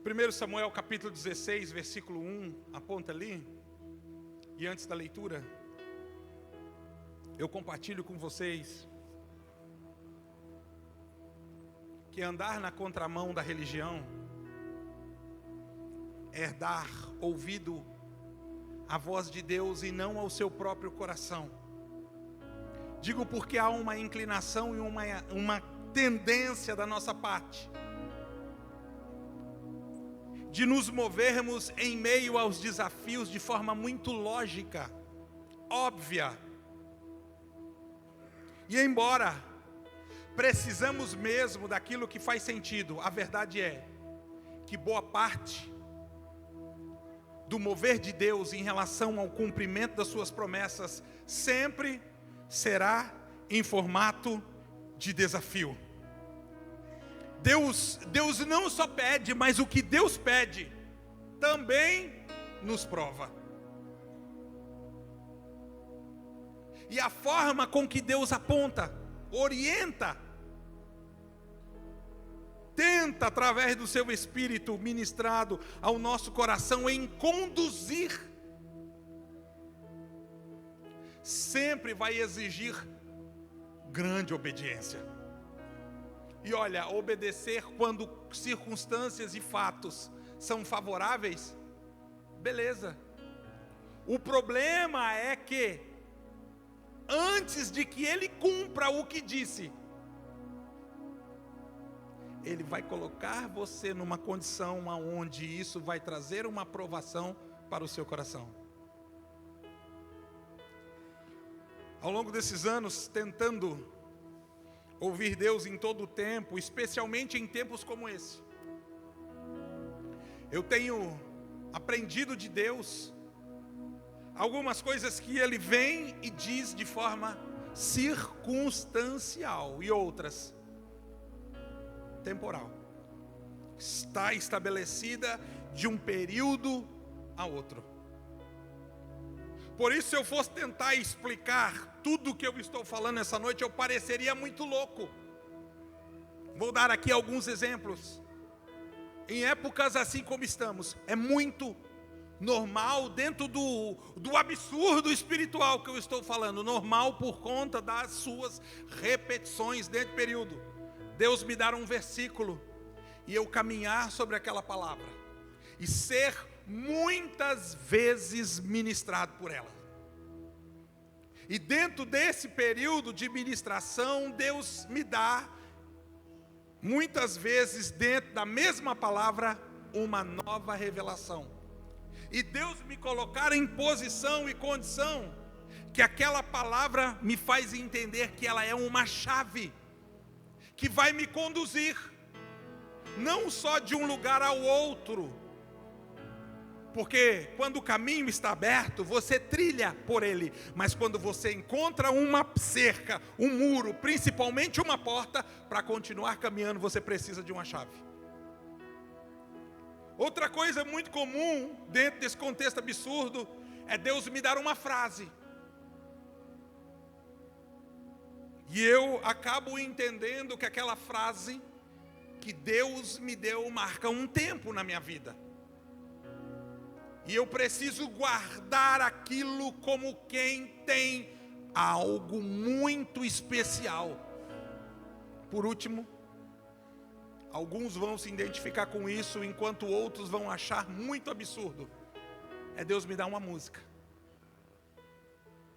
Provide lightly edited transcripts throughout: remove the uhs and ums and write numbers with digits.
1 Samuel capítulo 16, versículo 1, aponta ali. E antes da leitura, eu compartilho com vocês que andar na contramão da religião é dar ouvido à voz de Deus e não ao seu próprio coração. Digo porque há uma inclinação e uma tendência da nossa parte de nos movermos em meio aos desafios de forma muito lógica, óbvia. E embora precisamos mesmo daquilo que faz sentido, a verdade é que boa parte do mover de Deus em relação ao cumprimento das suas promessas sempre será em formato de desafio. Deus não só pede, mas o que Deus pede também nos prova. E a forma com que Deus aponta, orienta, tenta através do seu Espírito ministrado ao nosso coração em conduzir, sempre vai exigir grande obediência. E olha, obedecer quando circunstâncias e fatos são favoráveis, beleza. O problema é que, antes de que ele cumpra o que disse, ele vai colocar você numa condição onde isso vai trazer uma aprovação para o seu coração. Ao longo desses anos, tentando ouvir Deus em todo o tempo, especialmente em tempos como esse, eu tenho aprendido de Deus algumas coisas que Ele vem e diz de forma circunstancial e outras temporal. Está estabelecida de um período a outro. Por isso, se eu fosse tentar explicar tudo o que eu estou falando essa noite, eu pareceria muito louco. Vou dar aqui alguns exemplos. Em épocas assim como estamos, é muito normal, dentro do absurdo espiritual que eu estou falando, normal por conta das suas repetições dentro do período, Deus me dar um versículo e eu caminhar sobre aquela palavra e ser muitas vezes ministrado por ela. E dentro desse período de ministração, Deus me dá, muitas vezes dentro da mesma palavra, uma nova revelação. E Deus me colocar em posição e condição que aquela palavra me faz entender que ela é uma chave que vai me conduzir não só de um lugar ao outro, porque quando o caminho está aberto, você trilha por ele. Mas quando você encontra uma cerca, um muro, principalmente uma porta, para continuar caminhando, você precisa de uma chave. Outra coisa muito comum, dentro desse contexto absurdo, é Deus me dar uma frase. E eu acabo entendendo que aquela frase que Deus me deu marca um tempo na minha vida. E eu preciso guardar aquilo como quem tem algo muito especial. Por último, alguns vão se identificar com isso, enquanto outros vão achar muito absurdo. É Deus me dar uma música.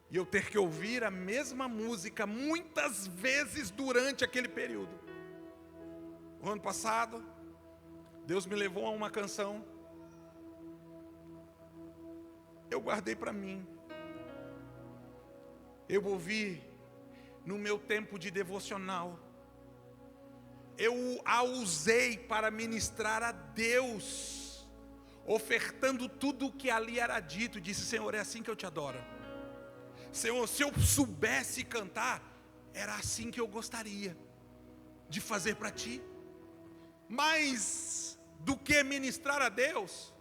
E eu ter que ouvir a mesma música muitas vezes durante aquele período. O ano passado, Deus me levou a uma canção. Eu guardei para mim. Eu ouvi no meu tempo de devocional. Eu a usei para ministrar a Deus, ofertando tudo o que ali era dito. Disse: Senhor, é assim que eu te adoro. Senhor, se eu soubesse cantar, era assim que eu gostaria de fazer para ti. Mas do que ministrar a Deus,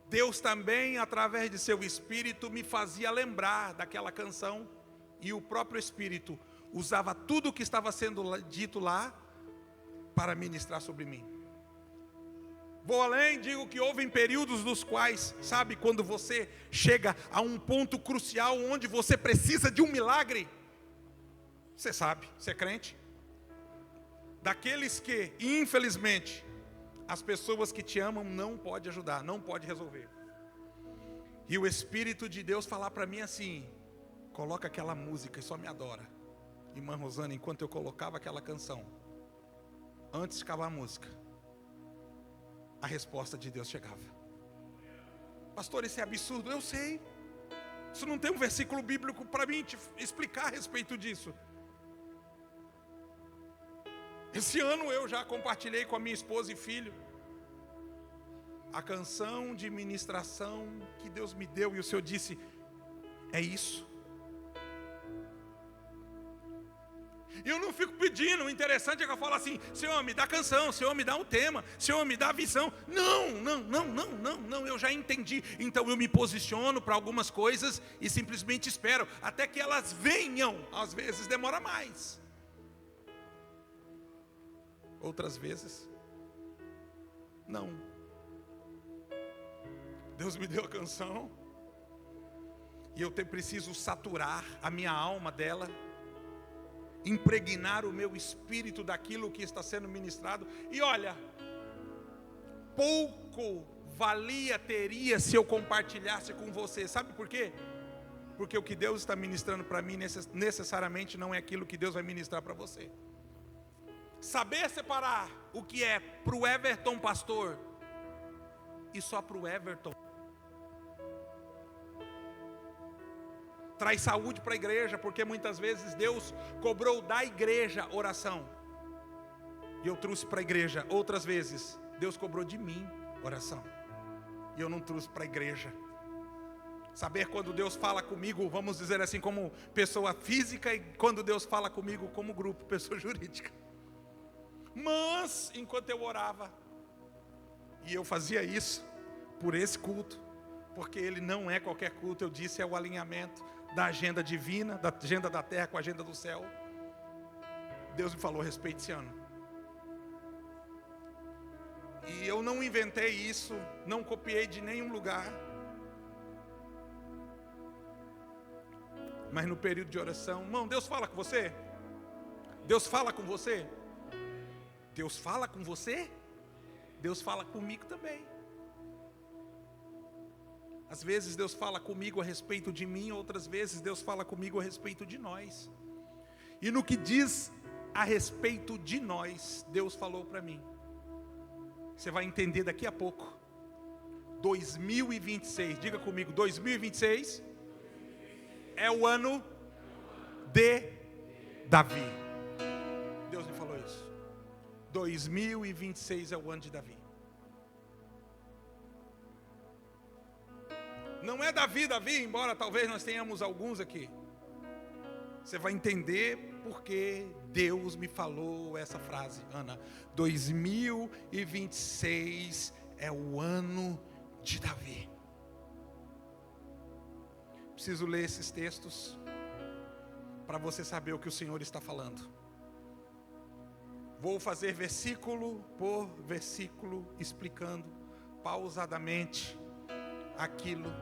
Deus também, através de seu Espírito, me fazia lembrar daquela canção. E o próprio Espírito usava tudo o que estava sendo dito lá para ministrar sobre mim. Vou além, digo que houve períodos dos quais, sabe, quando você chega a um ponto crucial onde você precisa de um milagre. Você sabe, você é crente? Daqueles que, infelizmente, as pessoas que te amam não podem ajudar, não podem resolver. E o Espírito de Deus falar para mim assim: coloca aquela música e só me adora. Irmã Rosana, enquanto eu colocava aquela canção, antes de acabar a música, a resposta de Deus chegava. Pastor, isso é absurdo. Eu sei. Isso não tem um versículo bíblico para mim te explicar a respeito disso. Esse ano eu já compartilhei com a minha esposa e filho a canção de ministração que Deus me deu, e o Senhor disse: é isso. E eu não fico pedindo, o interessante é que eu falo assim: Senhor, me dá canção, Senhor, me dá um tema, Senhor, me dá visão. Não, eu já entendi. Então eu me posiciono para algumas coisas e simplesmente espero até que elas venham. Às vezes demora mais, outras vezes não. Deus me deu a canção e eu preciso saturar a minha alma dela, impregnar o meu espírito daquilo que está sendo ministrado. E olha, pouco teria se eu compartilhasse com você. Sabe por quê? Porque o que Deus está ministrando para mim necessariamente não é aquilo que Deus vai ministrar para você. Saber separar o que é para o Everton pastor e só para o Everton traz saúde para a igreja, porque muitas vezes Deus cobrou da igreja oração e eu trouxe para a igreja. Outras vezes Deus cobrou de mim oração e eu não trouxe para a igreja. Saber quando Deus fala comigo, vamos dizer assim, como pessoa física, e quando Deus fala comigo como grupo, pessoa jurídica. Mas enquanto eu orava, e eu fazia isso por esse culto, porque ele não é qualquer culto, eu disse, é o alinhamento da agenda divina, da agenda da terra com a agenda do céu. Deus me falou a respeito desse ano. E eu não inventei isso, não copiei de nenhum lugar. Mas no período de oração, irmão, Deus fala com você? Deus fala com você? Deus fala com você? Deus fala comigo também. Às vezes Deus fala comigo a respeito de mim, outras vezes Deus fala comigo a respeito de nós. E no que diz a respeito de nós, Deus falou para mim. Você vai entender daqui a pouco. 2026, diga comigo, 2026 é o ano de Davi. Deus me falou isso. 2026 é o ano de Davi. Não é Davi, embora talvez nós tenhamos alguns aqui. Você vai entender porque Deus me falou essa frase, Ana. 2026 é o ano de Davi. Preciso ler esses textos para você saber o que o Senhor está falando. Vou fazer versículo por versículo, explicando pausadamente aquilo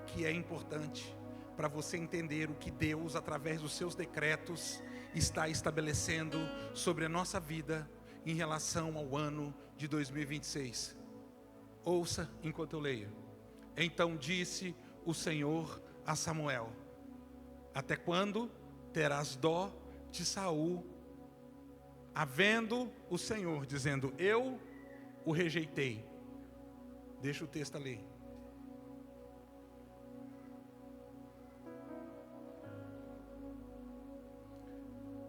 que é importante para você entender o que Deus, através dos seus decretos, está estabelecendo sobre a nossa vida em relação ao ano de 2026. Ouça enquanto eu leio. Então disse o Senhor a Samuel: até quando terás dó de Saul, havendo o Senhor dizendo, eu o rejeitei? Deixa o texto ali.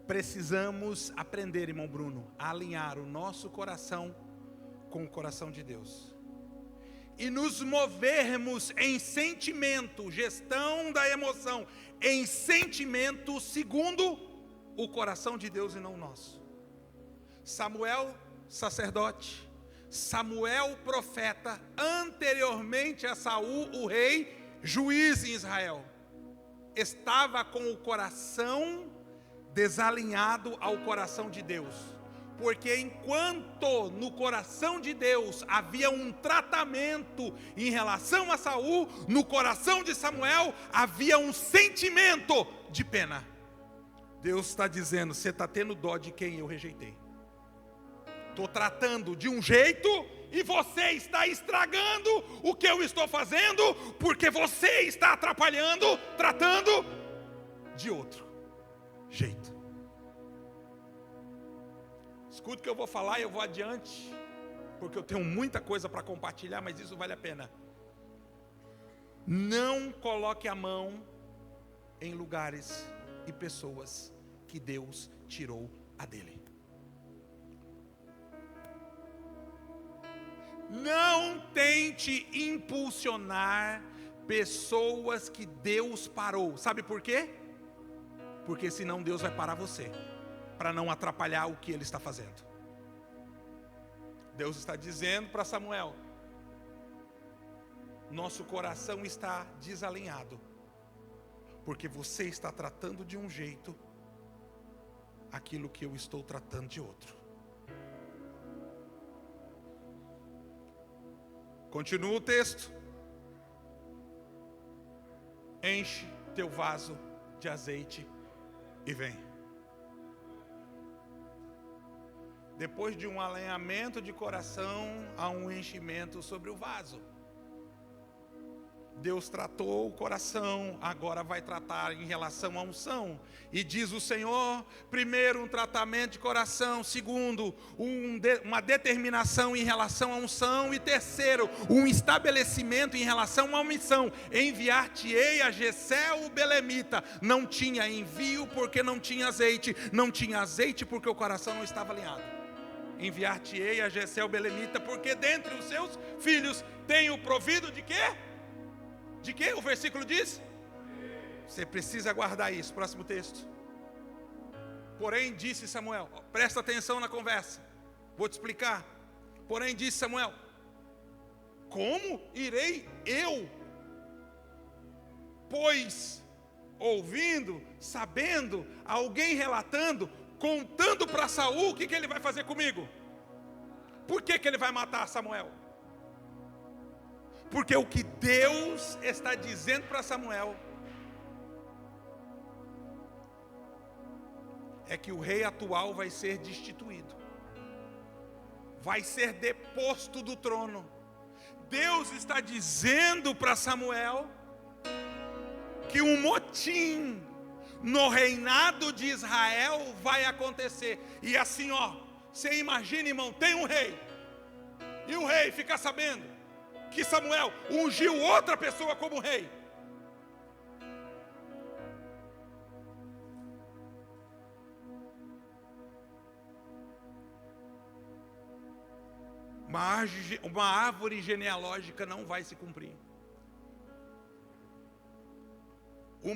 Precisamos aprender, irmão Bruno, a alinhar o nosso coração com o coração de Deus. E nos movermos em sentimento, gestão da emoção, em sentimento segundo o coração de Deus e não o nosso. Samuel, sacerdote, Samuel, profeta, anteriormente a Saul, o rei, juiz em Israel, estava com o coração desalinhado ao coração de Deus, Porque enquanto no coração de Deus havia um tratamento em relação a Saul, no coração de Samuel havia um sentimento de pena. Deus está dizendo: você está tendo dó de quem eu rejeitei. Estou tratando de um jeito e você está estragando o que eu estou fazendo, porque você está atrapalhando, tratando de outro jeito. Escute o que eu vou falar e eu vou adiante, porque eu tenho muita coisa para compartilhar, mas isso vale a pena. Não coloque a mão em lugares e pessoas que Deus tirou a dele. Não tente impulsionar pessoas que Deus parou. Sabe por quê? Porque senão Deus vai parar você, para não atrapalhar o que ele está fazendo. Deus está dizendo para Samuel: nosso coração está desalinhado, porque você está tratando de um jeito aquilo que eu estou tratando de outro. Continua o texto. Enche teu vaso de azeite e vem. Depois de um alinhamento de coração, há um enchimento sobre o vaso. Deus tratou o coração, agora vai tratar em relação à unção. E diz o Senhor: primeiro um tratamento de coração, segundo uma determinação em relação à unção, e terceiro um estabelecimento em relação à missão. Enviar-te-ei a Jessé o belemita. Não tinha envio porque não tinha azeite, não tinha azeite porque o coração não estava alinhado. Enviar-te-ei a Jessé o belemita, porque dentre os seus filhos tenho provido de quê? De quê? O versículo diz? Você precisa guardar isso. Próximo texto. Porém disse Samuel, presta atenção na conversa, vou te explicar. Porém disse Samuel: como irei eu? Pois ouvindo, sabendo, alguém relatando, contando para Saul, o que ele vai fazer comigo? Por que ele vai matar Samuel? Porque o que Deus está dizendo para Samuel é que o rei atual vai ser destituído, vai ser deposto do trono. Deus está dizendo para Samuel que um motim no reinado de Israel vai acontecer. E assim, você imagina, irmão, tem um rei, e o rei fica sabendo que Samuel ungiu outra pessoa como rei. Uma árvore genealógica não vai se cumprir.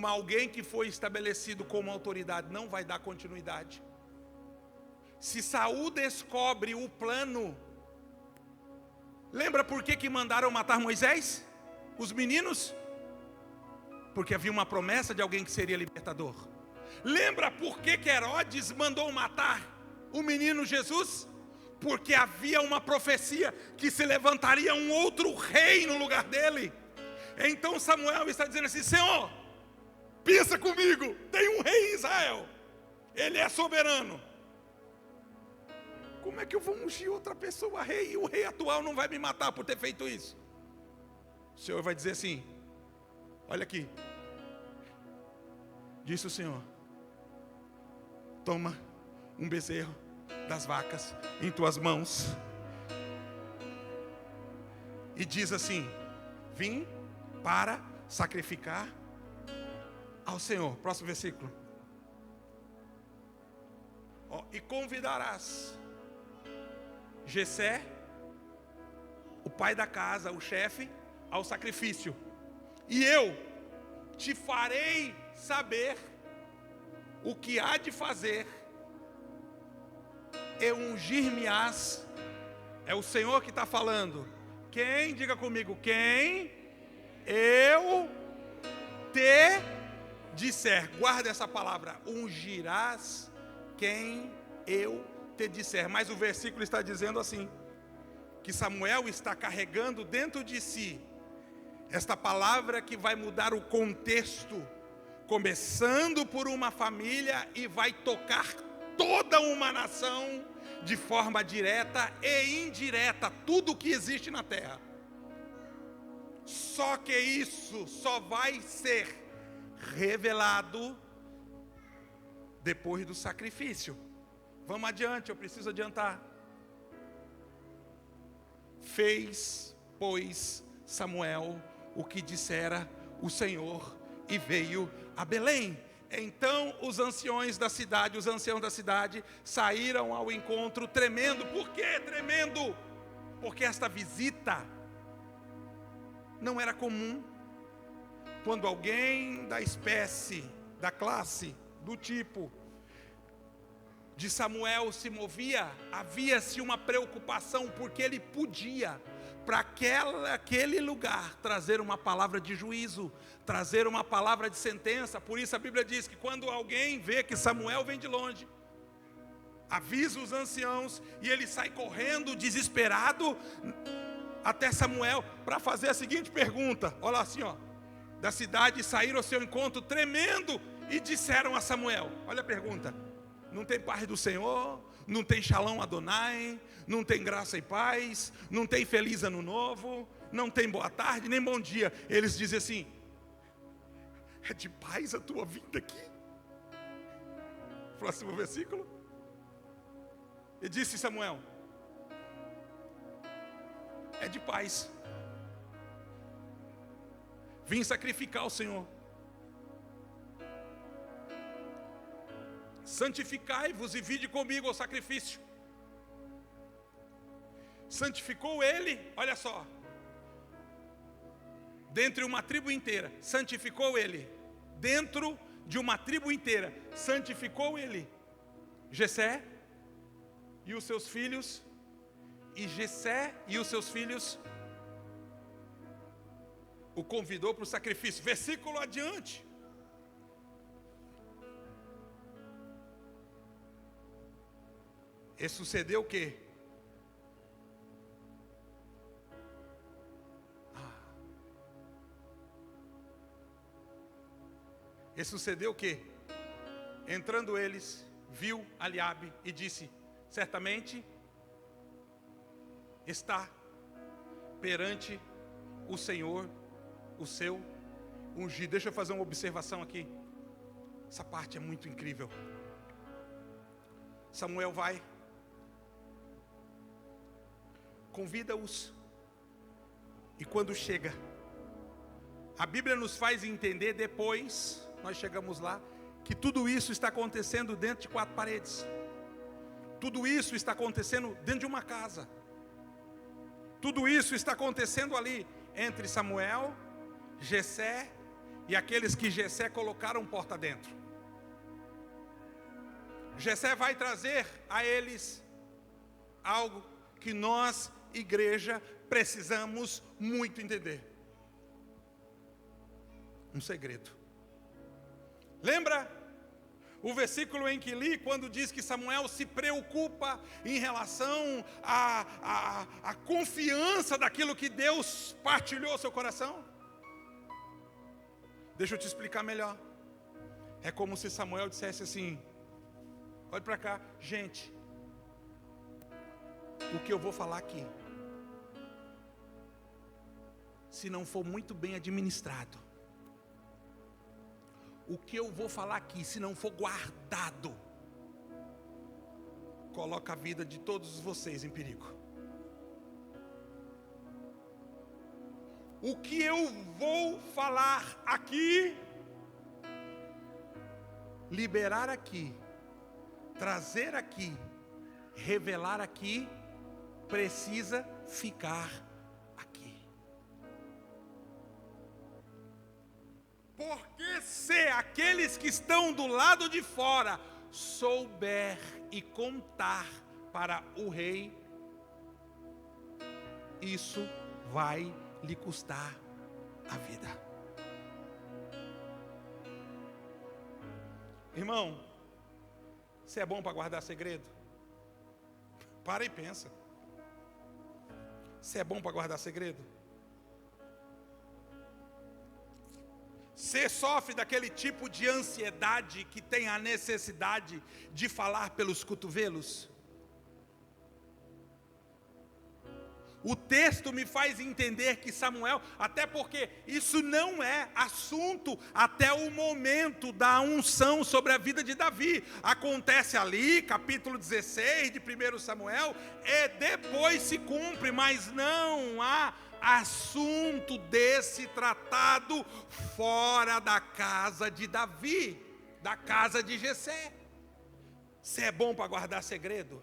Alguém que foi estabelecido como autoridade não vai dar continuidade. Se Saul descobre o plano, lembra por que mandaram matar Moisés? Os meninos? Porque havia uma promessa de alguém que seria libertador. Lembra por que Herodes mandou matar o menino Jesus? Porque havia uma profecia que se levantaria um outro rei no lugar dele. Então Samuel está dizendo assim: Senhor, pensa comigo, tem um rei em Israel, ele é soberano. Como é que eu vou ungir outra pessoa rei? E o rei atual não vai me matar por ter feito isso. O Senhor vai dizer assim: olha aqui, disse o Senhor, toma um bezerro das vacas em tuas mãos e diz assim: vim para sacrificar ao Senhor. Próximo versículo. E convidarás Jessé, o pai da casa, o chefe, ao sacrifício, e eu te farei saber o que há de fazer, e ungir-me-ás. É o Senhor que está falando. Quem? Diga comigo. Quem eu te disser. Guarda essa palavra. Ungirás quem eu te disser. Mas o versículo está dizendo assim, que Samuel está carregando dentro de si esta palavra que vai mudar o contexto, começando por uma família e vai tocar toda uma nação de forma direta e indireta, tudo que existe na terra. Só que isso só vai ser revelado depois do sacrifício. Vamos adiante, eu preciso adiantar. Fez, pois, Samuel o que dissera o Senhor e veio a Belém. Então os anciãos da cidade saíram ao encontro tremendo. Por que tremendo? Porque esta visita não era comum. Quando alguém da espécie, da classe, do tipo de Samuel se movia, havia-se uma preocupação, porque ele podia, para aquele lugar, trazer uma palavra de juízo, trazer uma palavra de sentença. Por isso a Bíblia diz que quando alguém vê que Samuel vem de longe, avisa os anciãos, e ele sai correndo, desesperado, até Samuel, para fazer a seguinte pergunta. Olha assim, ó. Da cidade saíram ao seu encontro tremendo e disseram a Samuel. Olha a pergunta. Não tem paz do Senhor? Não tem Shalom Adonai? Não tem graça e paz? Não tem feliz ano novo? Não tem boa tarde, nem bom dia? Eles dizem assim: é de paz a tua vinda aqui? Próximo versículo. E disse Samuel: é de paz. Vim sacrificar ao Senhor. Santificai-vos e vinde comigo ao sacrifício. Santificou ele, olha só, dentre uma tribo inteira. Santificou ele, dentro de uma tribo inteira. Santificou ele Jessé e os seus filhos. E Jessé e os seus filhos o convidou para o sacrifício. Versículo adiante. E sucedeu o quê? E sucedeu o quê? Entrando eles, viu Eliabe e disse: certamente está perante o Senhor o seu ungido. Deixa eu fazer uma observação aqui. Essa parte é muito incrível. Samuel vai, convida-os, e quando chega, a Bíblia nos faz entender depois, nós chegamos lá, que tudo isso está acontecendo dentro de 4 paredes. Tudo isso está acontecendo dentro de uma casa. Tudo isso está acontecendo ali entre Samuel, Jessé e aqueles que Jessé colocaram porta dentro. Jessé vai trazer a eles algo que nós, igreja, precisamos muito entender. Um segredo. Lembra o versículo em que li, quando diz que Samuel se preocupa em relação à confiança daquilo que Deus partilhou seu coração? Deixa eu te explicar melhor. É como se Samuel dissesse assim: olha para cá, gente, o que eu vou falar aqui, se não for muito bem administrado, o que eu vou falar aqui, se não for guardado, coloca a vida de todos vocês em perigo. O que eu vou falar aqui, liberar aqui, trazer aqui, revelar aqui, precisa ficar aqui. Porque se aqueles que estão do lado de fora souber e contar para o rei, isso vai lhe custar a vida. Irmão, você é bom para guardar segredo? Para e pensa. Você é bom para guardar segredo? Você sofre daquele tipo de ansiedade que tem a necessidade de falar pelos cotovelos? O texto me faz entender que Samuel, até porque isso não é assunto até o momento da unção sobre a vida de Davi. Acontece ali, capítulo 16 de 1 Samuel, e depois se cumpre, mas não há assunto desse tratado fora da casa de Davi, da casa de Jessé. Você é bom para guardar segredo?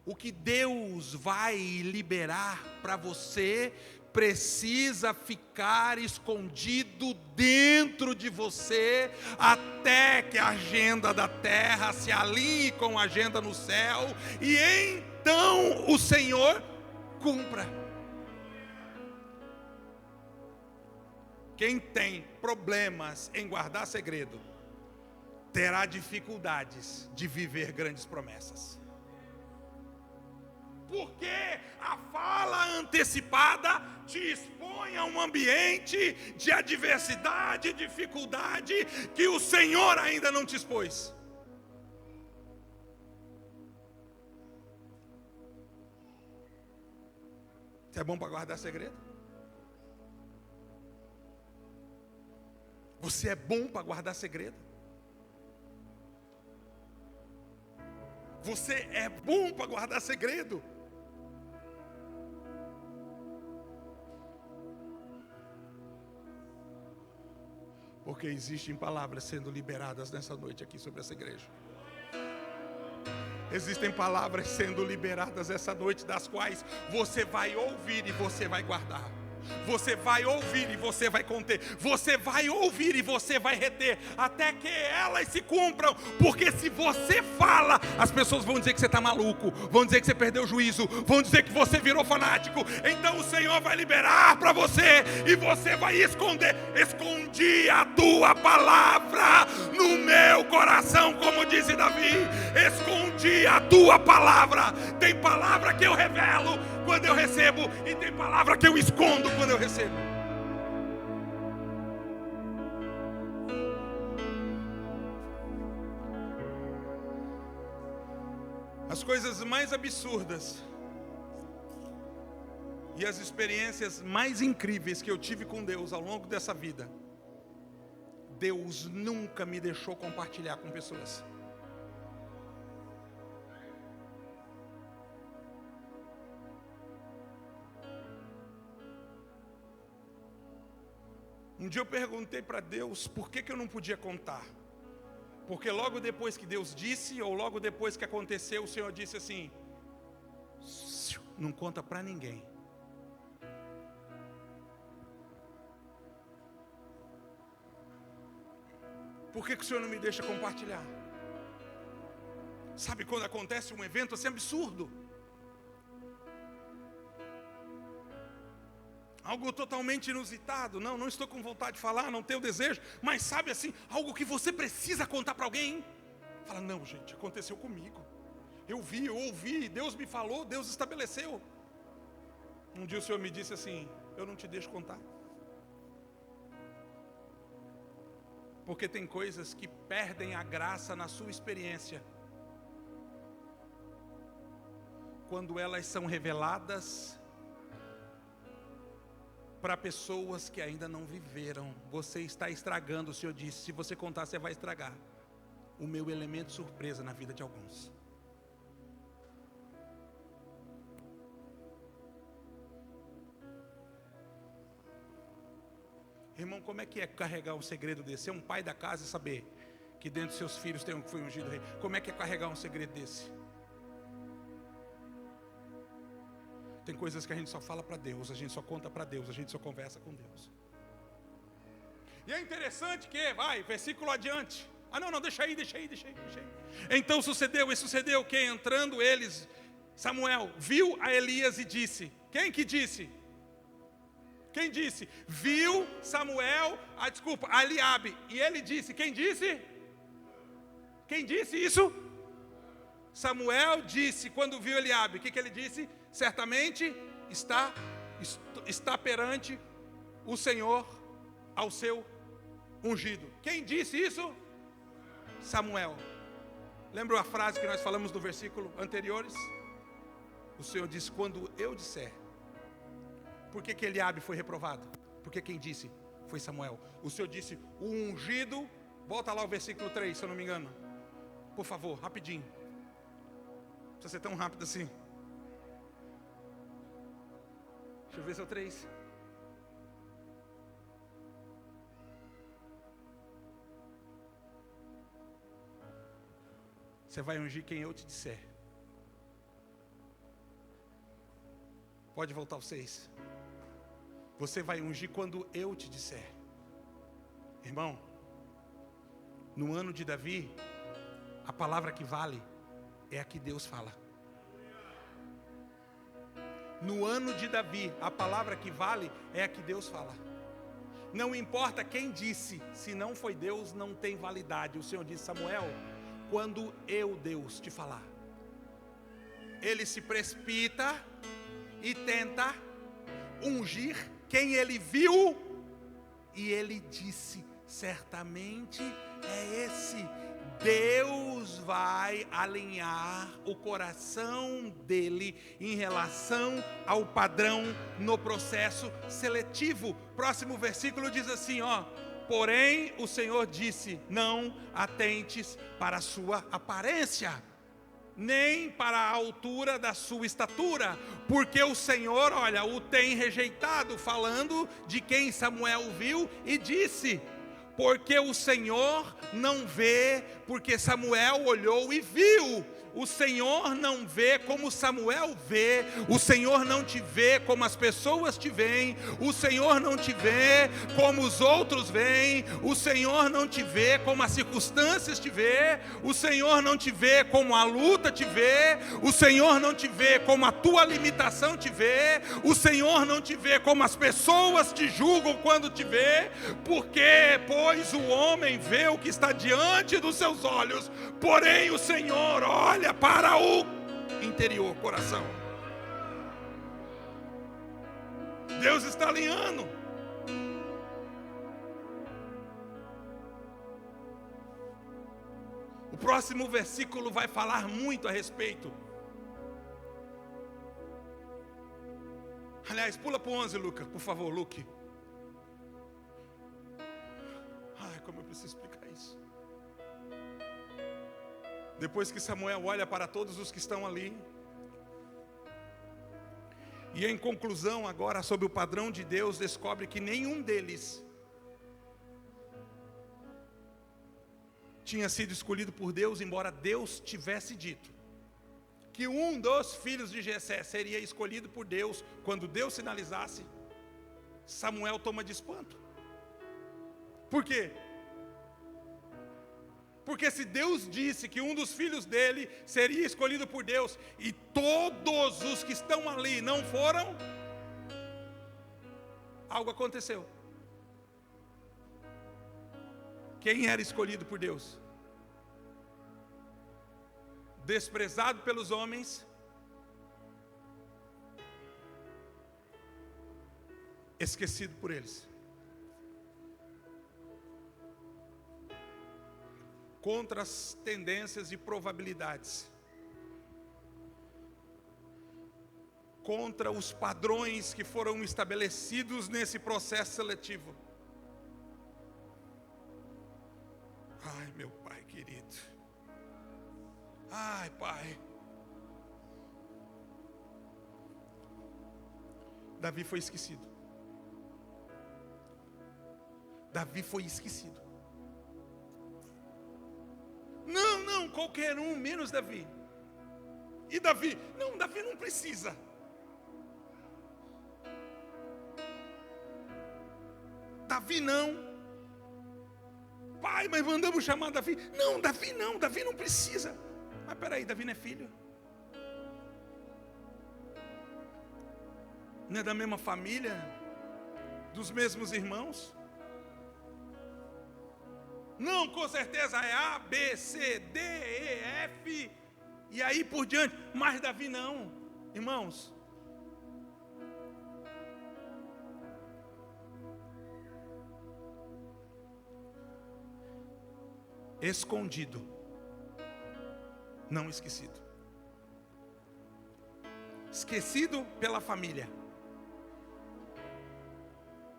O que Deus vai liberar para você precisa ficar escondido dentro de você até que a agenda da terra se alinhe com a agenda no céu e então o Senhor cumpra. Quem tem problemas em guardar segredo terá dificuldades de viver grandes promessas. Porque a fala antecipada te expõe a um ambiente de adversidade, dificuldade, que o Senhor ainda não te expôs. Você é bom para guardar segredo? Você é bom para guardar segredo? Você é bom para guardar segredo? Porque existem palavras sendo liberadas nessa noite aqui sobre essa igreja. Existem palavras sendo liberadas essa noite, das quais você vai ouvir e você vai guardar. Você vai ouvir e você vai conter. Você vai ouvir e você vai reter até que elas se cumpram. Porque se você fala, as pessoas vão dizer que você está maluco, vão dizer que você perdeu o juízo, vão dizer que você virou fanático. Então o Senhor vai liberar para você e você vai esconder. Escondi a tua palavra no meu coração, como disse Davi. Escondi a tua palavra. Tem palavra que eu revelo quando eu recebo, e tem palavra que eu escondo quando eu recebo. As coisas mais absurdas e as experiências mais incríveis que eu tive com Deus ao longo dessa vida, Deus nunca me deixou compartilhar com pessoas. Um dia eu perguntei para Deus por que eu não podia contar. Porque logo depois que Deus disse, ou logo depois que aconteceu, o Senhor disse assim: não conta para ninguém. Por que o Senhor não me deixa compartilhar? Sabe quando acontece um evento assim absurdo? Algo totalmente inusitado. Não estou com vontade de falar, não tenho desejo. Mas sabe assim, algo que você precisa contar para alguém. Fala, não gente, aconteceu comigo. Eu vi, eu ouvi, Deus me falou, Deus estabeleceu. Um dia o Senhor me disse assim: eu não te deixo contar. Porque tem coisas que perdem a graça na sua experiência quando elas são reveladas para pessoas que ainda não viveram. Você está estragando, o Senhor disse, se você contar você vai estragar o meu elemento surpresa na vida de alguns. Irmão, como é que é carregar um segredo desse? Ser um pai da casa e saber que dentro dos seus filhos tem um que foi ungido rei. Como é que é carregar um segredo desse? Tem coisas que a gente só fala para Deus, a gente só conta para Deus, a gente só conversa com Deus. E é interessante que, versículo adiante. Não, deixa aí. Então sucedeu que entrando eles, Samuel viu a Elias e disse. Quem que disse? Quem disse? Viu Samuel, a Eliabe. E ele disse, quem disse? Quem disse isso? Samuel disse, quando viu Eliabe, o que ele disse? Certamente está perante o Senhor ao seu ungido. Quem disse isso? Samuel. Lembra a frase que nós falamos no versículo anteriores? O Senhor disse, quando eu disser. Por que Eliabe foi reprovado? Porque quem disse foi Samuel. O Senhor disse, o ungido. Volta lá o versículo 3, se eu não me engano. Por favor, rapidinho. Não precisa ser tão rápido assim. Deixa eu ver se é o 3. Você vai ungir quem eu te disser. Pode voltar ao 6. Você vai ungir quando eu te disser. Irmão, no ano de Davi, a palavra que vale é a que Deus fala. No ano de Davi, a palavra que vale é a que Deus fala. Não importa quem disse, se não foi Deus, não tem validade. O Senhor disse, Samuel, quando eu, Deus, te falar. Ele se precipita e tenta ungir quem ele viu, e ele disse, certamente é esse. Deus vai alinhar o coração dele em relação ao padrão no processo seletivo. Próximo versículo diz assim, porém o Senhor disse, não atentes para a sua aparência, nem para a altura da sua estatura, porque o Senhor, o tem rejeitado, falando de quem Samuel viu, e disse, porque o Senhor não vê, porque Samuel olhou e viu. O Senhor não vê como Samuel vê. O Senhor não te vê como as pessoas te veem. O Senhor não te vê como os outros veem. O Senhor não te vê como as circunstâncias te vê. O Senhor não te vê como a luta te vê. O Senhor não te vê como a tua limitação te vê. O Senhor não te vê como as pessoas te julgam quando te vê. Porque, pois, o homem vê o que está diante dos seus olhos, porém o Senhor olha para o interior, coração. Deus está alinhando. O próximo versículo vai falar muito a respeito. Aliás, pula para o 11, Luca, por favor, Luke. Ai, como eu preciso explicar isso. Depois que Samuel olha para todos os que estão ali, e em conclusão agora sobre o padrão de Deus, descobre que nenhum deles tinha sido escolhido por Deus, embora Deus tivesse dito que um dos filhos de Jessé seria escolhido por Deus. Quando Deus sinalizasse, Samuel toma de espanto. Por quê? Porque se Deus disse que um dos filhos dele seria escolhido por Deus, e todos os que estão ali não foram, algo aconteceu. Quem era escolhido por Deus? Desprezado pelos homens, esquecido por eles. Contra as tendências e probabilidades, contra os padrões que foram estabelecidos nesse processo seletivo. Ai, meu Pai querido. Ai, Pai. Davi foi esquecido. Davi foi esquecido. Não, qualquer um, menos Davi. E Davi? Não, Davi não precisa. Davi não. Pai, mas mandamos chamar Davi. Não, Davi não precisa. Mas peraí, Davi não é filho? Não é da mesma família? Dos mesmos irmãos? Não, com certeza é A, B, C, D, E, F. E aí por diante. Mas Davi não, irmãos. Escondido, não esquecido. Esquecido pela família,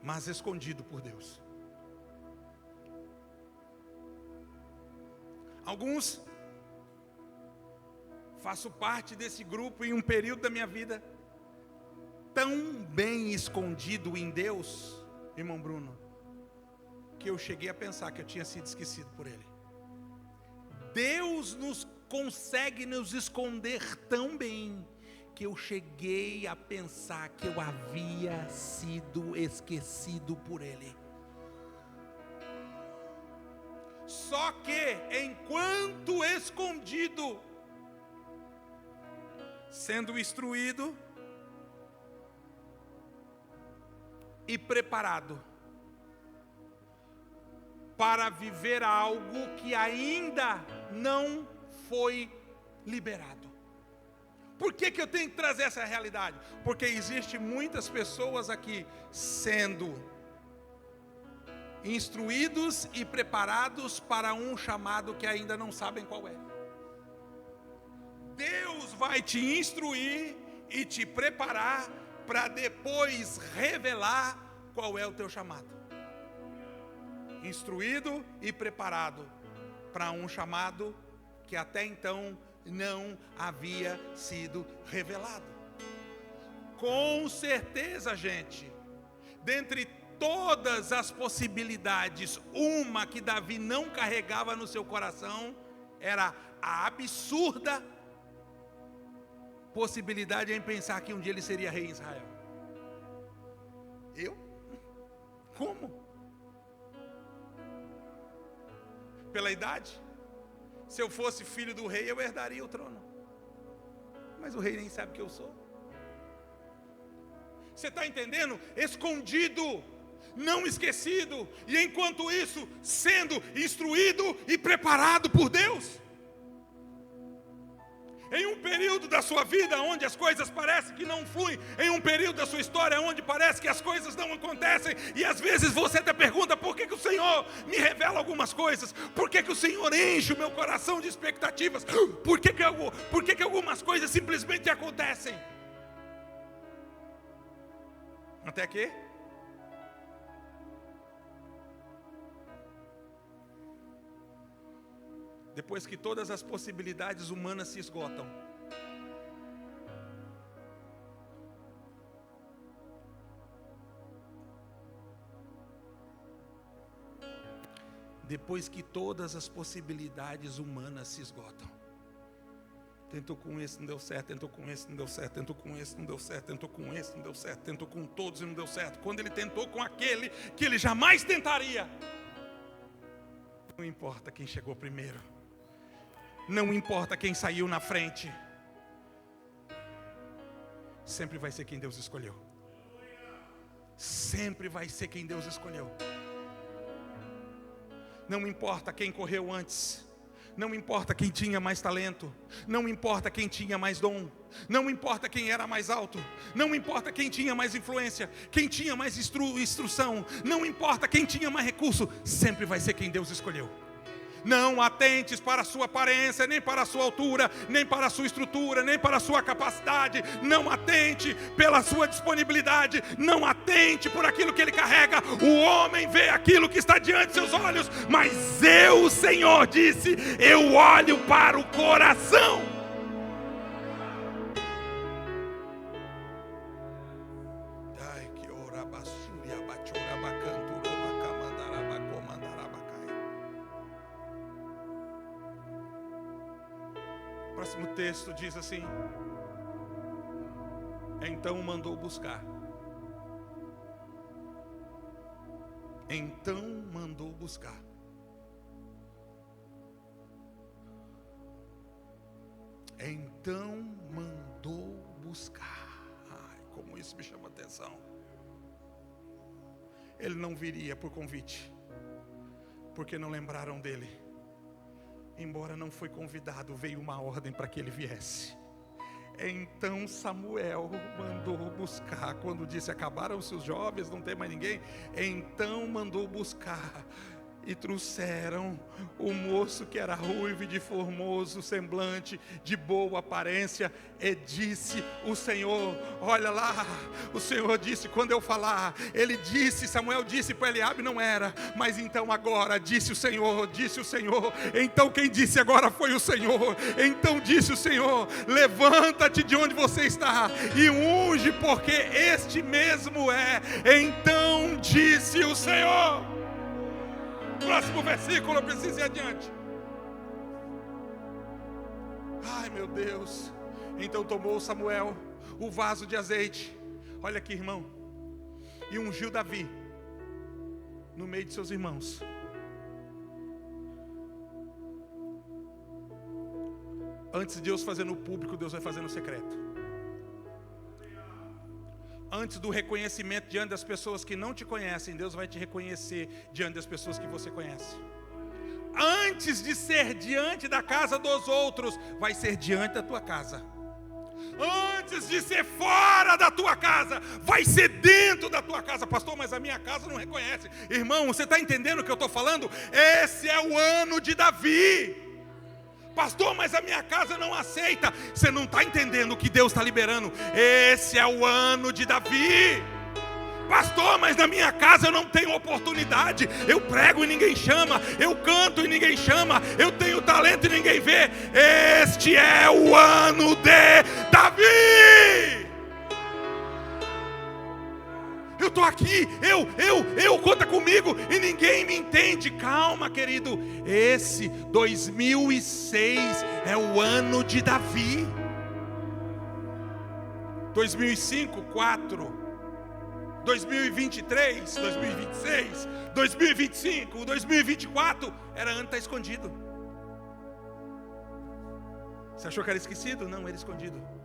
mas escondido por Deus. Alguns, faço parte desse grupo em um período da minha vida, tão bem escondido em Deus, irmão Bruno, que eu cheguei a pensar que eu tinha sido esquecido por Ele. Deus consegue nos esconder tão bem, que eu cheguei a pensar que eu havia sido esquecido por Ele. Só que, enquanto escondido, sendo instruído e preparado para viver algo que ainda não foi liberado. Por que eu tenho que trazer essa realidade? Porque existem muitas pessoas aqui sendo instruídos e preparados para um chamado que ainda não sabem qual é. Deus vai te instruir e te preparar para depois revelar qual é o teu chamado. Instruído e preparado para um chamado que até então não havia sido revelado. Com certeza, gente, dentre todas as possibilidades, uma que Davi não carregava no seu coração era a absurda possibilidade em pensar que um dia ele seria rei em Israel. Eu? Como? Pela idade? Se eu fosse filho do rei, eu herdaria o trono. Mas o rei nem sabe que eu sou. Você está entendendo? Escondido, não esquecido, e enquanto isso, sendo instruído e preparado por Deus. Em um período da sua vida onde as coisas parecem que não fluem, em um período da sua história onde parece que as coisas não acontecem, e às vezes você até pergunta: por que o Senhor me revela algumas coisas? Por que o Senhor enche o meu coração de expectativas? Por que algumas coisas simplesmente acontecem? Até que depois que todas as possibilidades humanas se esgotam, depois que todas as possibilidades humanas se esgotam, tentou com esse, não deu certo, tentou com esse, não deu certo, tentou com esse, não deu certo, tentou com esse, não deu certo, tentou com todos e não deu certo. Quando ele tentou com aquele que ele jamais tentaria, não importa quem chegou primeiro, não importa quem saiu na frente, sempre vai ser quem Deus escolheu. Sempre vai ser quem Deus escolheu. Não importa quem correu antes, não importa quem tinha mais talento, não importa quem tinha mais dom, não importa quem era mais alto, não importa quem tinha mais influência, quem tinha mais instrução, não importa quem tinha mais recurso, sempre vai ser quem Deus escolheu. Não atentes para a sua aparência, nem para a sua altura, nem para a sua estrutura, nem para a sua capacidade. Não atente pela sua disponibilidade, não atente por aquilo que ele carrega. O homem vê aquilo que está diante de seus olhos, mas eu, o Senhor, disse: eu olho para o coração. O próximo texto diz assim: então mandou buscar. Então mandou buscar. Então mandou buscar. Ai, como isso me chama a atenção. Ele não viria por convite, porque não lembraram dele. embora não foi convidado, veio uma ordem para que ele viesse. Então Samuel mandou buscar, quando disse acabaram-se os jovens, não tem mais ninguém, então mandou buscar, e trouxeram o moço que era ruivo e de formoso semblante, de boa aparência, e disse o Senhor, olha lá, o Senhor disse, quando eu falar, ele disse, Samuel disse para Eliabe, não era, mas então agora, disse o Senhor, então quem disse agora foi o Senhor, então disse o Senhor, levanta-te de onde você está, e unge, porque este mesmo é, então disse o Senhor. Próximo versículo, eu preciso ir adiante. Ai meu Deus. Então tomou Samuel o vaso de azeite, olha aqui irmão, e ungiu Davi no meio de seus irmãos. Antes de Deus fazer no público, Deus vai fazer no secreto. Antes do reconhecimento diante das pessoas que não te conhecem, Deus vai te reconhecer diante das pessoas que você conhece. Antes de ser diante da casa dos outros, vai ser diante da tua casa. Antes de ser fora da tua casa, vai ser dentro da tua casa. Pastor, mas a minha casa não reconhece. Irmão, você está entendendo o que eu estou falando? Esse é o ano de Davi. Pastor, mas a minha casa não aceita. Você não está entendendo o que Deus está liberando. Esse é o ano de Davi. Pastor, mas na minha casa eu não tenho oportunidade. Eu prego e ninguém chama. Eu canto e ninguém chama. Eu tenho talento e ninguém vê. Este é o ano de Davi. Eu estou aqui, conta comigo e ninguém me entende. Calma, querido. Esse 2006 é o ano de Davi. 2005, 4. 2023, 2026, 2025, 2024 era ano de estar escondido. Você achou que era esquecido? Não, era escondido.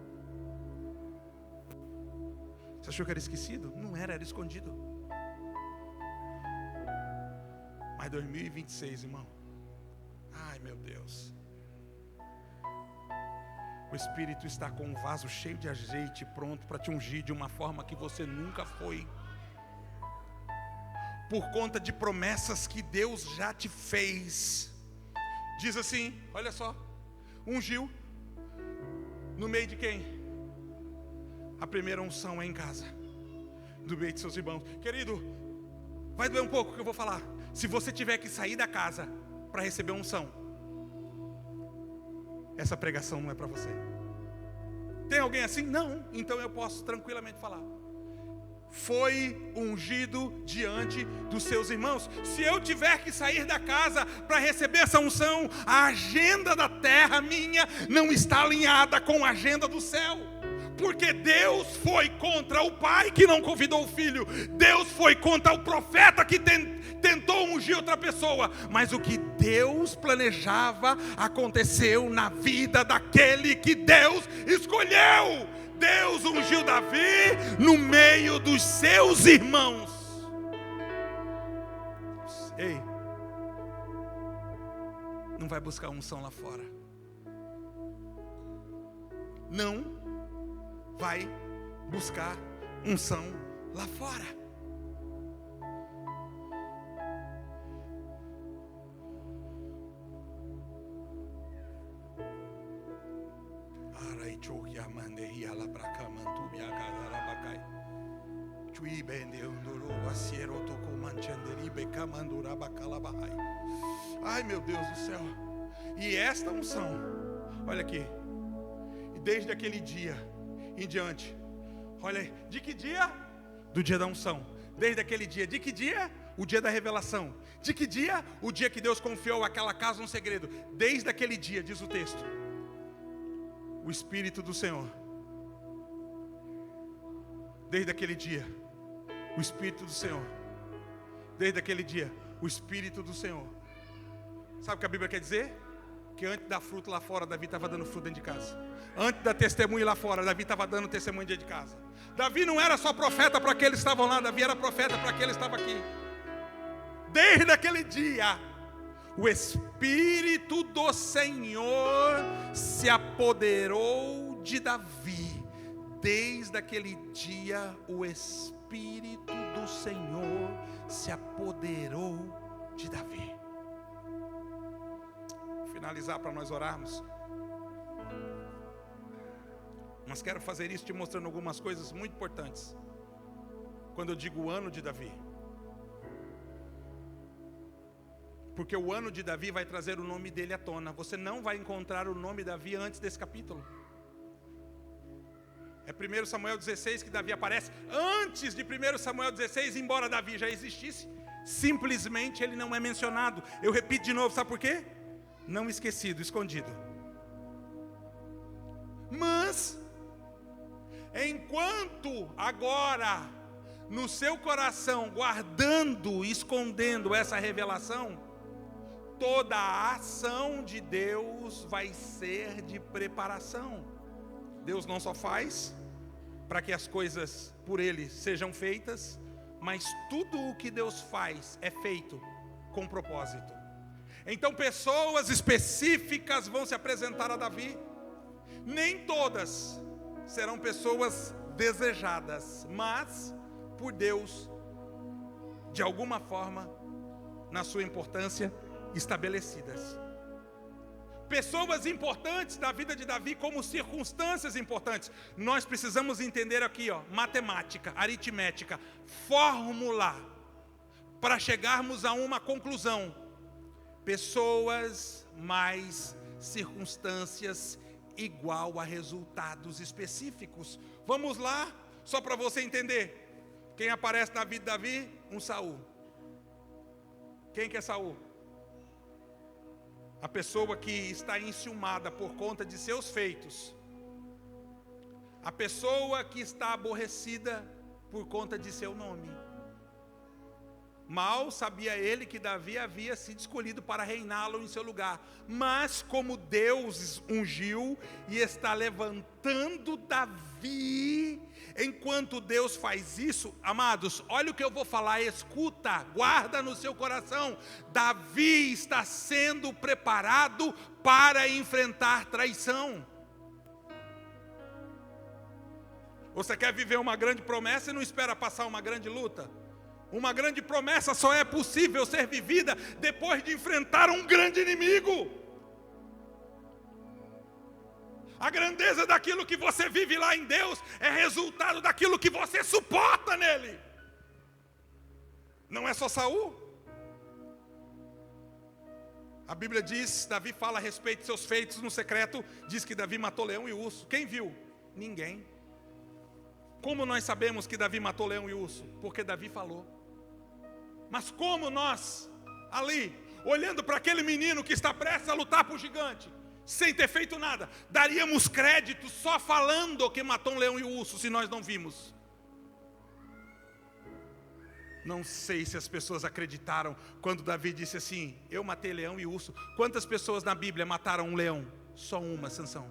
Você achou que era esquecido? Não era escondido. Mas 2026, irmão. Ai, meu Deus. O Espírito está com um vaso cheio de azeite pronto para te ungir de uma forma que você nunca foi. Por conta de promessas que Deus já te fez. Diz assim, olha só. Ungiu. No meio de quem? A primeira unção é em casa, no meio de seus irmãos. Querido, vai doer um pouco o que eu vou falar. Se você tiver que sair da casa para receber unção, essa pregação não é para você. Tem alguém assim? Não, então eu posso tranquilamente falar. Foi ungido diante dos seus irmãos. Se eu tiver que sair da casa para receber essa unção, a agenda da terra minha não está alinhada com a agenda do céu. Porque Deus foi contra o pai que não convidou o filho. Deus foi contra o profeta que tentou ungir outra pessoa. Mas o que Deus planejava aconteceu na vida daquele que Deus escolheu. Deus ungiu Davi no meio dos seus irmãos. Ei, não vai buscar unção lá fora. Não vai buscar unção lá fora. Ai, meu Deus do céu. E esta unção, olha aqui, desde aquele dia em diante, olha aí, de que dia? Do dia da unção. Desde aquele dia, de que dia? O dia da revelação. De que dia? O dia que Deus confiou aquela casa um segredo. Desde aquele dia, diz o texto, o Espírito do Senhor. Desde aquele dia, o Espírito do Senhor. Desde aquele dia, o Espírito do Senhor. Sabe o que a Bíblia quer dizer? Que antes da fruta lá fora, Davi estava dando fruto dentro de casa. Antes da testemunha lá fora, Davi estava dando testemunho dentro de casa. Davi não era só profeta para aqueles que estavam lá, Davi era profeta para aqueles que estavam aqui. Desde aquele dia, o Espírito Espírito do Senhor se apoderou de Davi. Desde aquele dia, o Espírito do Senhor se apoderou de Davi. Vou finalizar para nós orarmos. Mas quero fazer isso te mostrando algumas coisas muito importantes. Quando eu digo o ano de Davi. Porque o ano de Davi vai trazer o nome dele à tona. Você não vai encontrar o nome de Davi antes desse capítulo. É 1 Samuel 16 que Davi aparece. Antes de 1 Samuel 16, embora Davi já existisse, simplesmente ele não é mencionado. Eu repito de novo, sabe por quê? Não esquecido, escondido. Mas, enquanto agora, no seu coração, guardando, escondendo essa revelação, toda a ação de Deus vai ser de preparação. Deus não só faz para que as coisas por Ele sejam feitas, mas tudo o que Deus faz é feito com propósito. Então pessoas específicas vão se apresentar a Davi. Nem todas serão pessoas desejadas, mas por Deus, de alguma forma, na sua importância, estabelecidas. Pessoas importantes da vida de Davi como circunstâncias importantes. Nós precisamos entender aqui, matemática, aritmética, fórmula, para chegarmos a uma conclusão. Pessoas mais circunstâncias igual a resultados específicos. Vamos lá, só para você entender. Quem aparece na vida de Davi? Um Saul. Quem que é Saul? A pessoa que está enciumada por conta de seus feitos. A pessoa que está aborrecida por conta de seu nome. Mal sabia ele que Davi havia sido escolhido para reiná-lo em seu lugar. Mas como Deus ungiu e está levantando Davi, enquanto Deus faz isso, amados, olha o que eu vou falar, escuta, guarda no seu coração. Davi está sendo preparado para enfrentar traição. Você quer viver uma grande promessa e não espera passar uma grande luta? Uma grande promessa só é possível ser vivida depois de enfrentar um grande inimigo. A grandeza daquilo que você vive lá em Deus é resultado daquilo que você suporta nele. Não é só Saul. A Bíblia diz, Davi fala a respeito de seus feitos no secreto, diz que Davi matou leão e urso. Quem viu? Ninguém. Como nós sabemos que Davi matou leão e urso? Porque Davi falou. Mas como nós, ali, olhando para aquele menino que está prestes a lutar por gigante, sem ter feito nada, daríamos crédito só falando que matou um leão e um urso, se nós não vimos? Não sei se as pessoas acreditaram quando Davi disse assim: eu matei leão e urso. Quantas pessoas na Bíblia mataram um leão? Só uma, Sansão.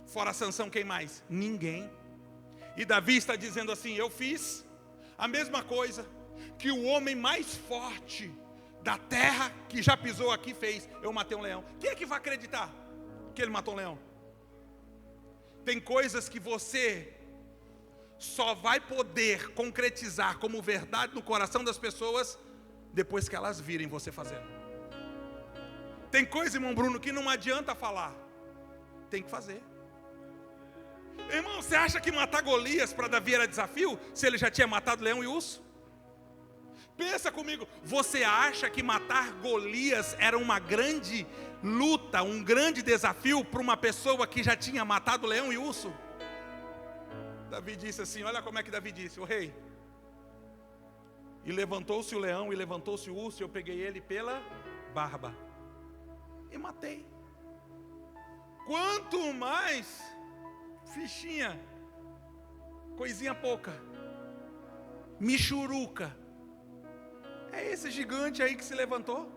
Fora Sansão, quem mais? Ninguém. E Davi está dizendo assim: eu fiz a mesma coisa que o homem mais forte da terra que já pisou aqui fez. Eu matei um leão. Quem é que vai acreditar que ele matou um leão? Tem coisas que você só vai poder concretizar como verdade no coração das pessoas depois que elas virem você fazendo. Tem coisa, irmão Bruno, que não adianta falar, tem que fazer. Irmão, você acha que matar Golias para Davi era desafio, se ele já tinha matado leão e urso? Pensa comigo, você acha que matar Golias era uma grande luta, um grande desafio para uma pessoa que já tinha matado leão e urso? Davi disse assim, olha como é que Davi disse: o rei, e levantou-se o leão e levantou-se o urso, e eu peguei ele pela barba e matei. Quanto mais fichinha, coisinha pouca, michuruca, é esse gigante aí que se levantou.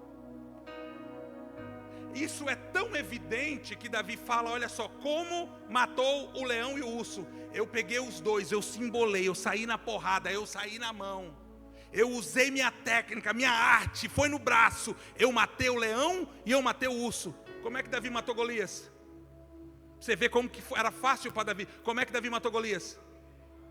Isso é tão evidente que Davi fala, olha só, como matou o leão e o urso. Eu peguei os dois, eu se embolei, eu saí na porrada, eu saí na mão. eu usei minha técnica, minha arte, foi no braço. Eu matei o leão e eu matei o urso. Como é que Davi matou Golias? Você vê como que era fácil para Davi. Como é que Davi matou Golias?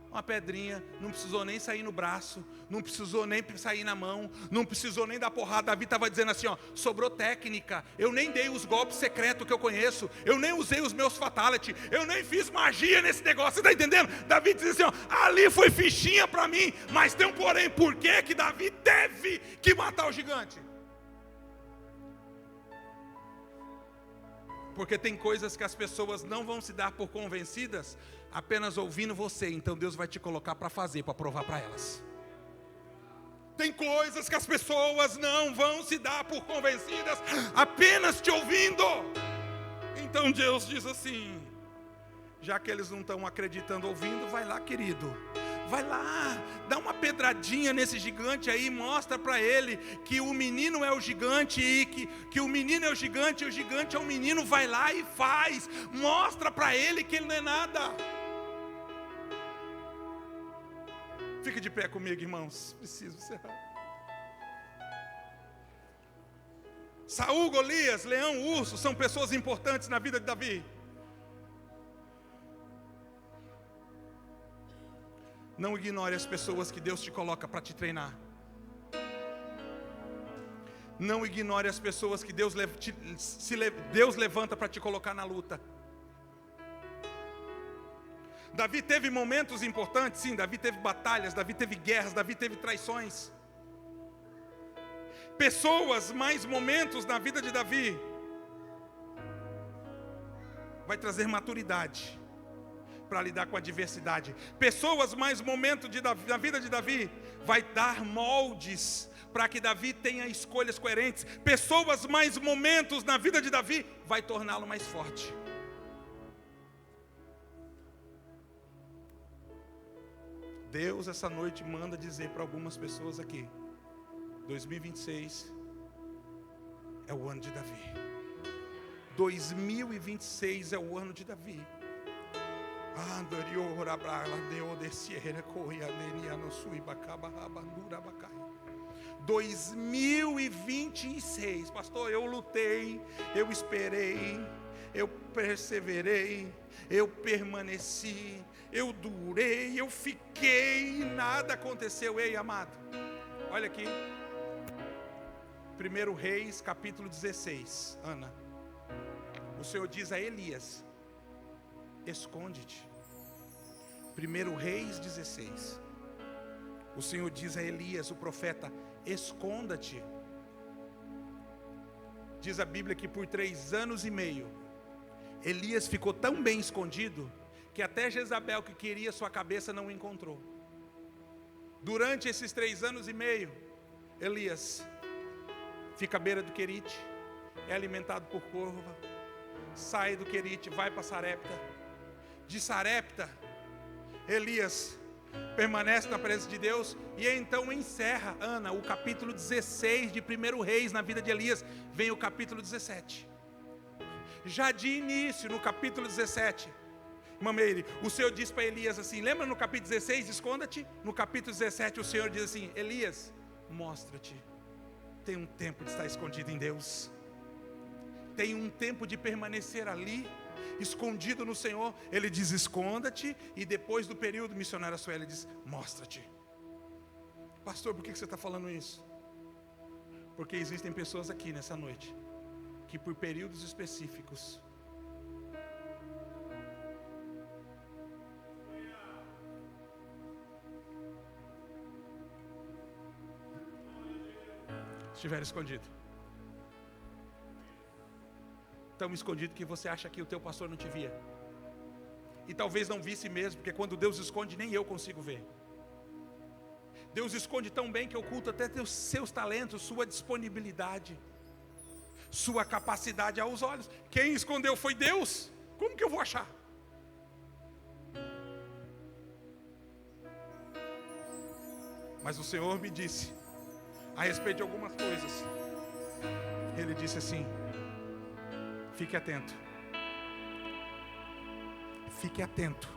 Uma pedrinha, não precisou nem sair no braço, não precisou nem sair na mão, não precisou nem dar porrada. Davi estava dizendo assim, ó, sobrou técnica, eu nem dei os golpes secretos que eu conheço, eu nem usei os meus fatality, eu nem fiz magia nesse negócio, você está entendendo? Davi diz assim, ó, ali foi fichinha para mim, mas tem um porém, por que Davi teve que matar o gigante? Porque tem coisas que as pessoas não vão se dar por convencidas apenas ouvindo você. Então Deus vai te colocar para fazer, para provar para elas. Tem coisas que as pessoas não vão se dar por convencidas apenas te ouvindo. Então Deus diz assim, já que eles não estão acreditando ouvindo, vai lá, querido. Vai lá, dá uma pedradinha nesse gigante aí, mostra para ele que o menino é o gigante e que o menino é o gigante e o gigante é o menino. Vai lá e faz, mostra para ele que ele não é nada. Fique de pé comigo, irmãos, preciso encerrar. Saul, Golias, leão, urso são pessoas importantes na vida de Davi. Não ignore as pessoas que Deus te coloca para te treinar. Não ignore as pessoas que Deus levanta para te colocar na luta. Davi teve momentos importantes, sim. Davi teve batalhas, Davi teve guerras, Davi teve traições. Pessoas, mais momentos na vida de Davi vai trazer maturidade para lidar com a adversidade. Pessoas, mais momentos na vida de Davi vai dar moldes para que Davi tenha escolhas coerentes. Pessoas, mais momentos na vida de Davi vai torná-lo mais forte. Deus essa noite manda dizer para algumas pessoas aqui, 2026 é o ano de Davi. 2026 é o ano de Davi. 2026, pastor, eu lutei, eu esperei, eu perseverei, eu permaneci, eu durei, eu fiquei e nada aconteceu. Ei, amado, olha aqui, 1 Reis capítulo 16, Ana, o Senhor diz a Elias, esconde-te. 1 Reis 16, o Senhor diz a Elias, o profeta, esconda-te. Diz a Bíblia que por 3 anos e meio, Elias ficou tão bem escondido, que até Jezabel, que queria sua cabeça, não o encontrou. Durante esses 3 anos e meio, Elias fica à beira do Querite, é alimentado por corvo, sai do Querite, vai para Sarepta. De Sarepta, Elias permanece na presença de Deus e então encerra, Ana, o capítulo 16 de 1 Reis na vida de Elias. Vem o capítulo 17. Já de início, no capítulo 17, Mameire, o Senhor diz para Elias assim, lembra no capítulo 16, esconda-te? No capítulo 17 o Senhor diz assim, Elias, mostra-te. Tem um tempo de estar escondido em Deus. Tem um tempo de permanecer ali, escondido no Senhor. Ele diz, esconda-te. E depois do período missionário Sueli, ele diz, mostra-te. Pastor, por que você está falando isso? Porque existem pessoas aqui nessa noite que por períodos específicos estiveram escondidos. Tão escondido que você acha que o teu pastor não te via. E talvez não visse mesmo, porque quando Deus esconde, nem eu consigo ver. Deus esconde tão bem que oculta até os seus talentos, sua disponibilidade, sua capacidade aos olhos. Quem escondeu foi Deus. Como que eu vou achar? Mas o Senhor me disse a respeito de algumas coisas. Ele disse assim, fique atento. Fique atento.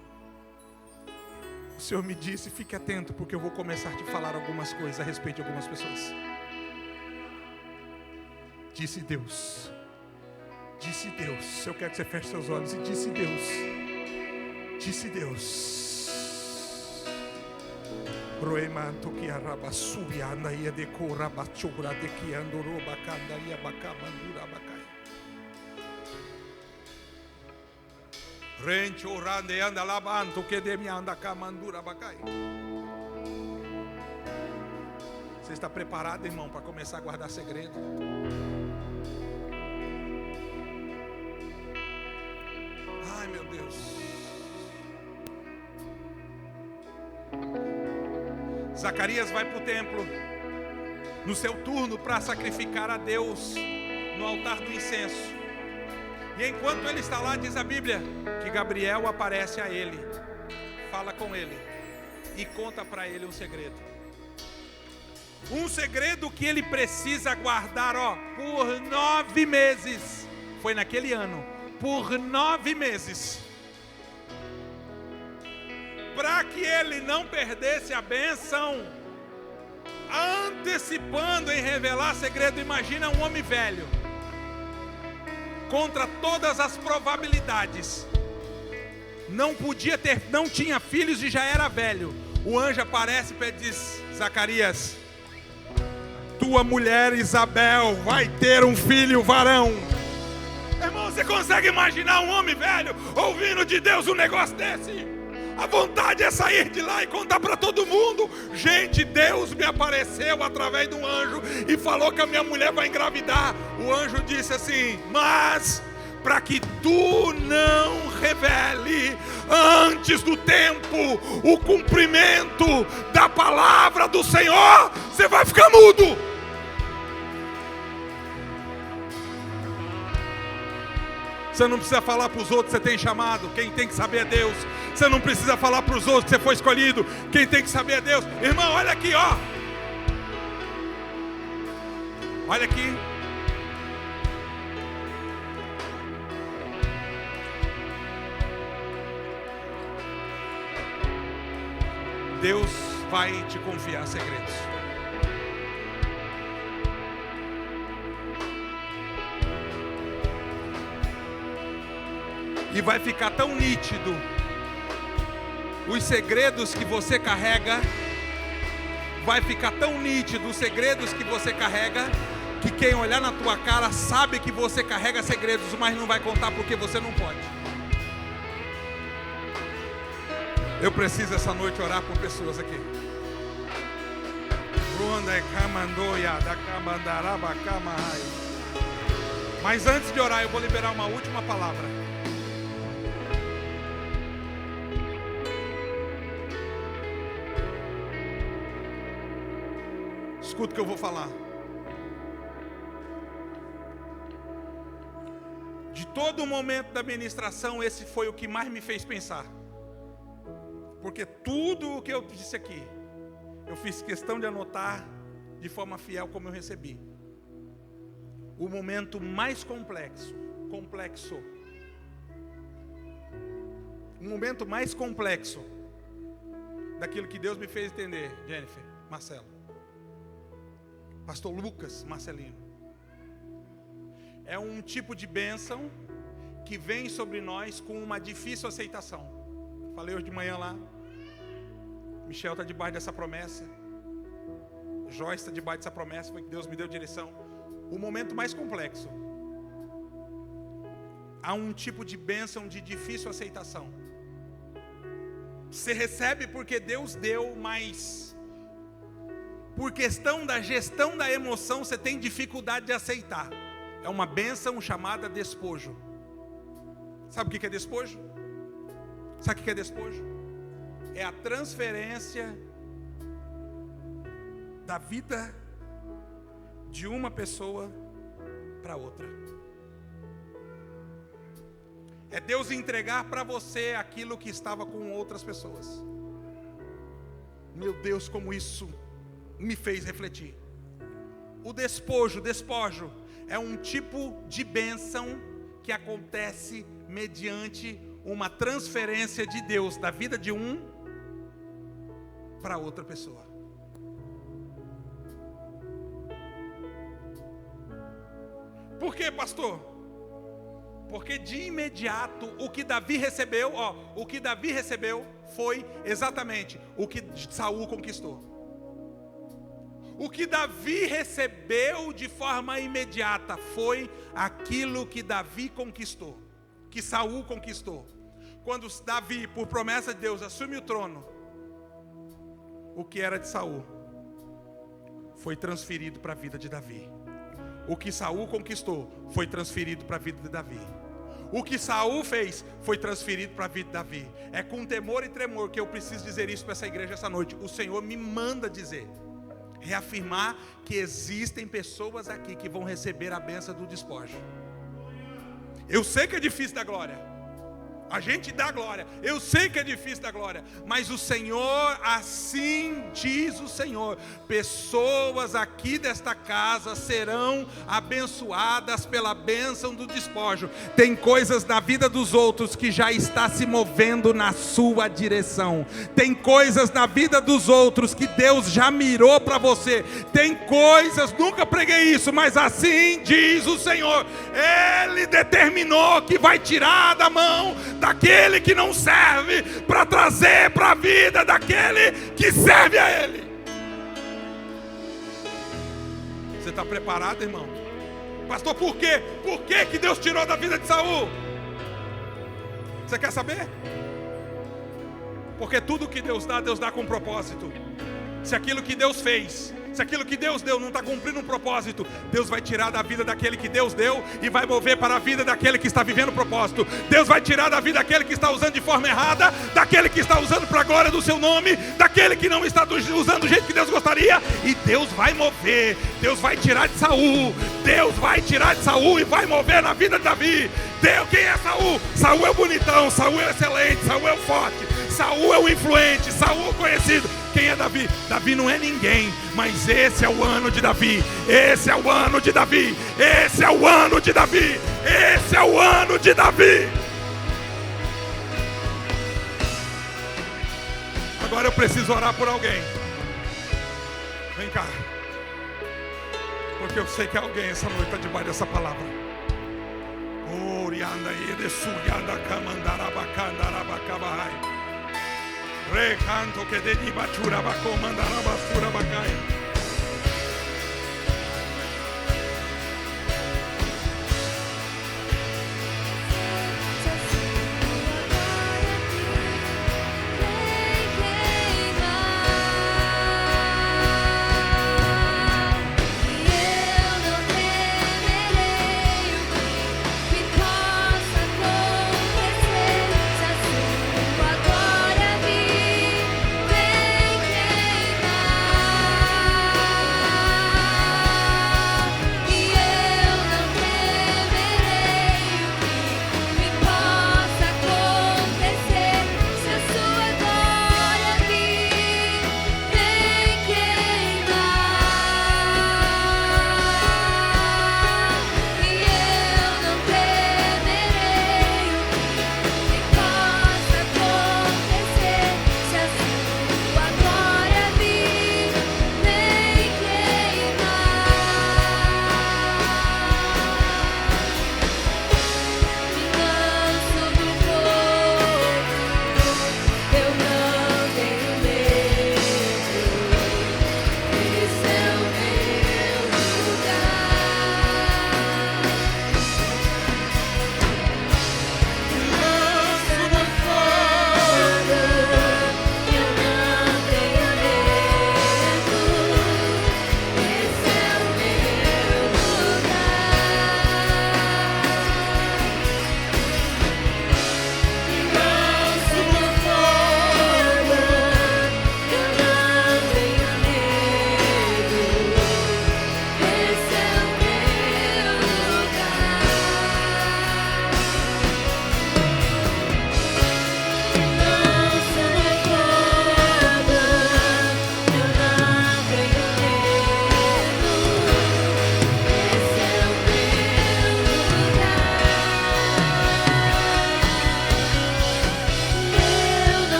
O Senhor me disse: fique atento, porque eu vou começar a te falar algumas coisas a respeito de algumas pessoas. Disse Deus. Disse Deus. Eu quero que você feche seus olhos. E disse Deus. Disse Deus. Roemanto que arabassuria andaia de corabachura de que andoroba candaria bacamandura bacai. Rente orande anda labanto que de me anda camandura bacai. Você está preparado, irmão, para começar a guardar segredo? Ai, meu Deus. Zacarias vai para o templo no seu turno para sacrificar a Deus no altar do incenso. E enquanto ele está lá, diz a Bíblia que Gabriel aparece a ele, fala com ele e conta para ele um segredo. Um segredo que ele precisa guardar, por 9 meses. Foi naquele ano, por 9 meses. Para que ele não perdesse a bênção, antecipando em revelar segredo. Imagina um homem velho, contra todas as probabilidades, não tinha filhos e já era velho. O anjo aparece e diz: Zacarias, tua mulher Isabel vai ter um filho varão. Irmão, você consegue imaginar um homem velho ouvindo de Deus um negócio desse? A vontade é sair de lá e contar para todo mundo: gente, Deus me apareceu através de um anjo e falou que a minha mulher vai engravidar. O anjo disse assim: mas para que tu não revele antes do tempo o cumprimento da palavra do Senhor, você vai ficar mudo. Você não precisa falar para os outros que você tem chamado. Quem tem que saber é Deus. Você não precisa falar para os outros que você foi escolhido. Quem tem que saber é Deus. Irmão, olha aqui, olha aqui. Deus vai te confiar segredos. E vai ficar tão nítido os segredos que você carrega, vai ficar tão nítido os segredos que você carrega, que quem olhar na tua cara sabe que você carrega segredos, mas não vai contar porque você não pode. Eu preciso essa noite orar por pessoas aqui. Mas antes de orar, eu vou liberar uma última palavra. Escuta o que eu vou falar. De todo o momento da ministração, esse foi o que mais me fez pensar. Porque tudo o que eu disse aqui, eu fiz questão de anotar de forma fiel como eu recebi. O momento mais complexo. O momento mais complexo daquilo que Deus me fez entender, Jennifer, Marcelo, Pastor Lucas, Marcelino, é um tipo de bênção que vem sobre nós com uma difícil aceitação. Falei hoje de manhã lá, Michel está debaixo dessa promessa, Joyce está debaixo dessa promessa, foi que Deus me deu direção. O momento mais complexo, há um tipo de bênção de difícil aceitação. Você recebe porque Deus deu, mas por questão da gestão da emoção, você tem dificuldade de aceitar. É uma bênção chamada despojo. Sabe o que é despojo? Sabe o que é despojo? É a transferência da vida de uma pessoa para outra. É Deus entregar para você aquilo que estava com outras pessoas. Meu Deus, como isso me fez refletir. O despojo é um tipo de bênção que acontece mediante uma transferência de Deus da vida de um para outra pessoa. Por quê, pastor? Porque de imediato o que Davi recebeu, foi exatamente o que Saul conquistou. O que Davi recebeu de forma imediata foi aquilo que Davi conquistou, que Saul conquistou. Quando Davi, por promessa de Deus, assume o trono, o que era de Saul foi transferido para a vida de Davi. O que Saul conquistou foi transferido para a vida de Davi. O que Saul fez foi transferido para a vida de Davi. É com temor e tremor que eu preciso dizer isso para essa igreja essa noite. O Senhor me manda dizer, reafirmar que existem pessoas aqui que vão receber a bênção do despojo. Eu sei que é difícil dar glória. A gente dá glória, eu sei que é difícil dar glória, mas o Senhor, assim diz o Senhor, pessoas aqui desta casa serão abençoadas pela bênção do despojo. Tem coisas na vida dos outros que já está se movendo na sua direção. Tem coisas na vida dos outros que Deus já mirou para você. Tem coisas, nunca preguei isso, mas assim diz o Senhor, Ele determinou que vai tirar da mão daquele que não serve, para trazer para a vida daquele que serve a Ele. Você está preparado, irmão? Pastor, por quê? Por que que Deus tirou da vida de Saul? Você quer saber? Porque tudo que Deus dá com propósito. Se aquilo que Deus fez, se aquilo que Deus deu não está cumprindo um propósito, Deus vai tirar da vida daquele que Deus deu e vai mover para a vida daquele que está vivendo o propósito. Deus vai tirar da vida daquele que está usando de forma errada, daquele que está usando para a glória do seu nome, daquele que não está usando do jeito que Deus gostaria, e Deus vai mover. Deus vai tirar de Saul, Deus vai tirar de Saul e vai mover na vida de Davi. Deus, quem é Saul? Saul é o bonitão, Saul é o excelente, Saul é o forte, Saul é o influente, Saul é o conhecido. Quem é Davi? Davi não é ninguém, mas esse é o ano de Davi. Esse é o ano de Davi. Esse é o ano de Davi. Esse é o ano de Davi. Agora eu preciso orar por alguém. Vem cá. Porque eu sei que alguém essa noite está debaixo dessa palavra. Orianda Edesuyanda Kamandarabakandarabakai. Recanto que de bachura va comandar a basura bacai. Vem queimar.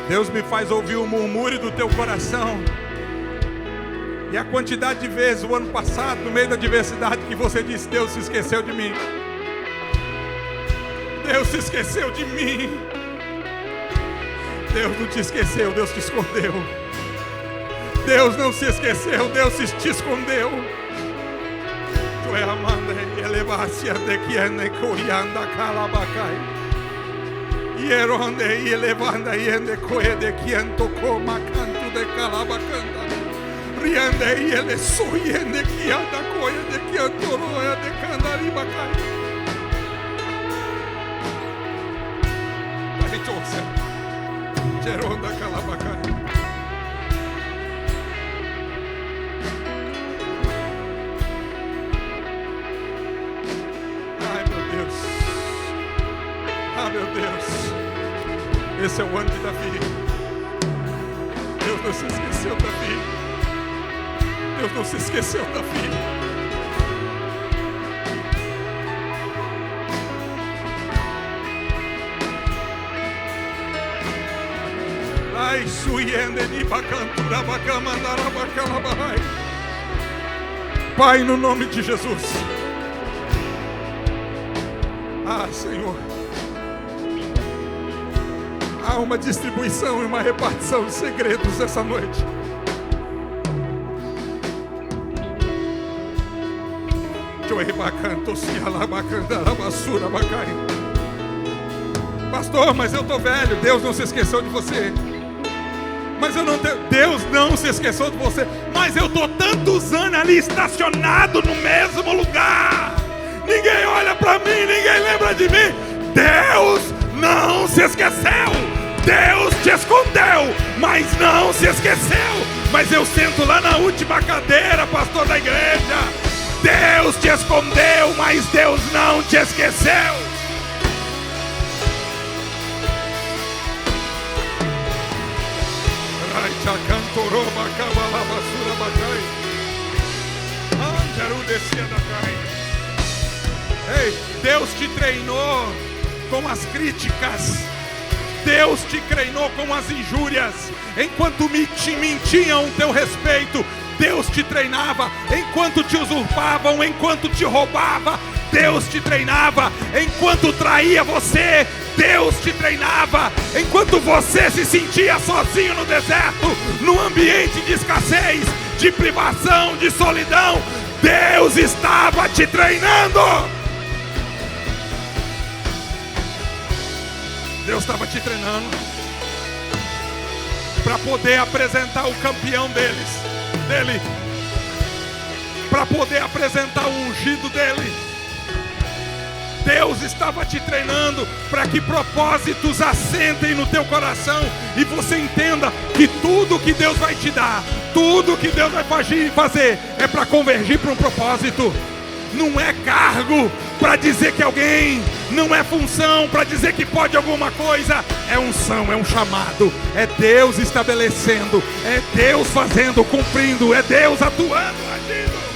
Deus me faz ouvir o murmúrio do teu coração. E a quantidade de vezes, o ano passado, no meio da adversidade, que você disse: Deus se esqueceu de mim. Deus se esqueceu de mim. Deus não te esqueceu, Deus te escondeu. Deus não se esqueceu, Deus te escondeu. Tu é amanda e elevacia de quiene corianda calabacai. E eronde e elevanda e ende coe de quien tocou macanto de calabacanda. Riende e ele soiende que anda coe de quien toroa de candaribacai. Paritosa. Geronda calabacai. Meu Deus, esse é o ano de Davi. Deus não se esqueceu de Davi. Deus não se esqueceu de Davi. Ai, suiende ni bacantura bacamandara bacalabai. Pai, no nome de Jesus. Ah, Senhor. Há uma distribuição e uma repartição de segredos essa noite. Pastor, mas eu estou velho. Deus não se esqueceu de você. Mas eu não tenho. Deus não se esqueceu de você. Mas eu estou tantos anos ali estacionado no mesmo lugar. Ninguém olha para mim, ninguém lembra de mim. Deus não se esqueceu. Deus te escondeu, mas não se esqueceu. Mas eu sento lá na última cadeira, pastor da igreja. Deus te escondeu, mas Deus não te esqueceu. Ei, Deus te treinou com as críticas. Deus te treinou com as injúrias. Enquanto mentiam a teu respeito, Deus te treinava. Enquanto te usurpavam, enquanto te roubava, Deus te treinava. Enquanto traía você, Deus te treinava. Enquanto você se sentia sozinho no deserto, num ambiente de escassez, de privação, de solidão, Deus estava te treinando. Deus estava te treinando para poder apresentar o campeão dele, para poder apresentar o ungido dele. Deus estava te treinando para que propósitos assentem no teu coração e você entenda que tudo que Deus vai te dar, tudo que Deus vai fazer é para convergir para um propósito. Não é cargo para dizer que alguém, não é função para dizer que pode alguma coisa, é unção, é um chamado, é Deus estabelecendo, é Deus fazendo, cumprindo, é Deus atuando, agindo.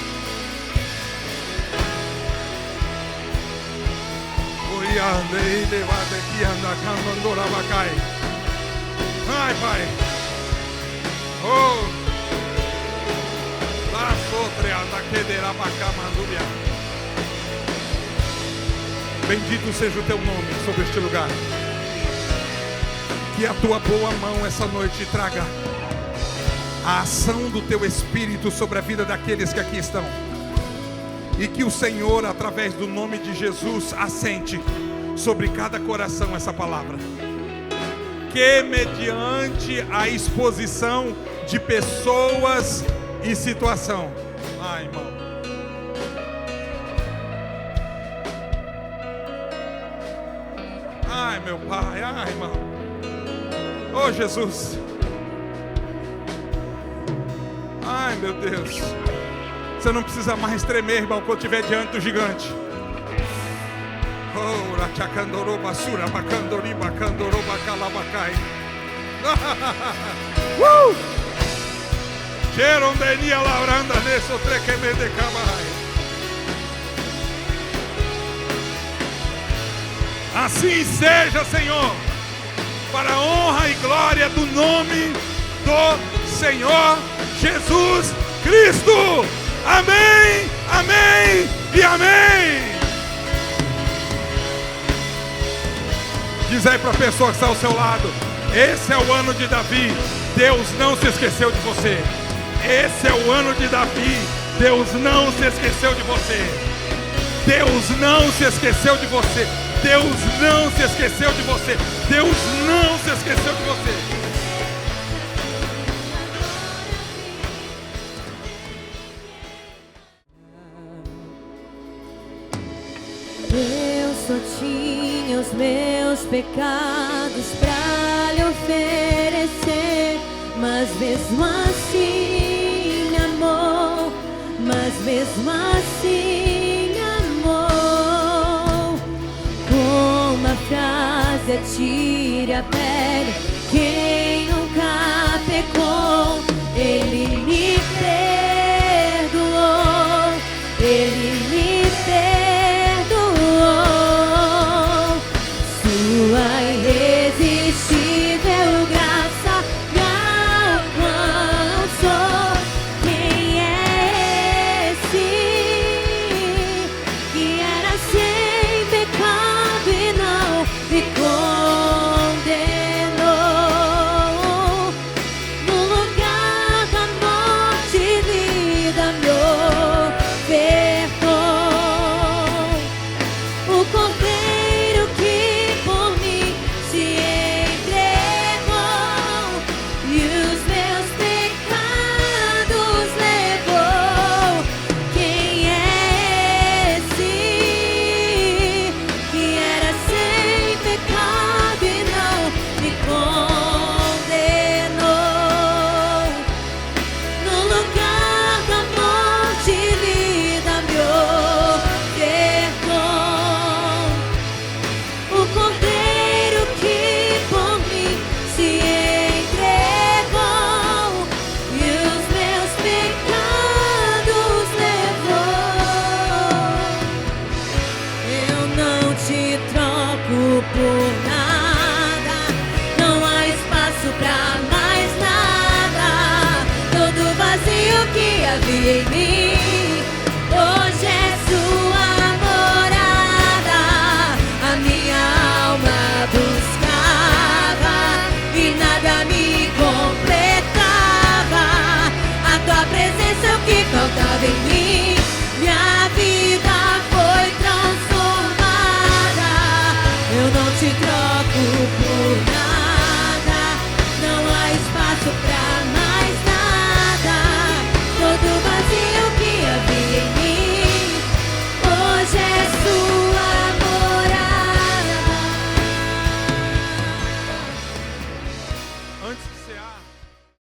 Ai, Pai. Oh. La sotre anda quedera bacamanduria. Bendito seja o teu nome sobre este lugar. Que a tua boa mão essa noite traga a ação do teu Espírito sobre a vida daqueles que aqui estão. E que o Senhor, através do nome de Jesus, assente sobre cada coração essa palavra. Que mediante a exposição de pessoas e situação. Ai, irmão. Ai, meu Pai, ai, irmão. Oh, Jesus. Ai, meu Deus. Você não precisa mais tremer, irmão, quando estiver diante do gigante. Oh, rachacandoro basura, bacandori, bacandoro, bacalabacai. Gerondenia lauranda nesso trequeme de cabai. Assim seja, Senhor. para a honra e glória do nome do Senhor Jesus Cristo. Amém, amém e amém. Diz aí para a pessoa que está ao seu lado: esse é o ano de Davi, Deus não se esqueceu de você. Esse é o ano de Davi, Deus não se esqueceu de você. Deus não se esqueceu de você. Deus não se esqueceu de você. Deus não se esqueceu de você. Eu só tinha os meus pecados pra lhe oferecer, mas mesmo assim amou, mas mesmo assim amou. Com uma frase atire a pedra, quem nunca pecou, Ele me perdoou, Ele me perdoou. Sua irresistível graça me alcançou. Quem é esse que era sem pecado e não me condenou? No lugar da morte e vida me ofertou. O Cordeiro que por mim se entregou e os meus pecados levou. Quem é esse que era sem pecado e não me condenou? No lugar da morte e vida me ofertou. O Cordeiro que por mim se entregou e os meus pecados levou. Eu não te troco por nada, não há espaço pra mais nada. Todo vazio que havia em mim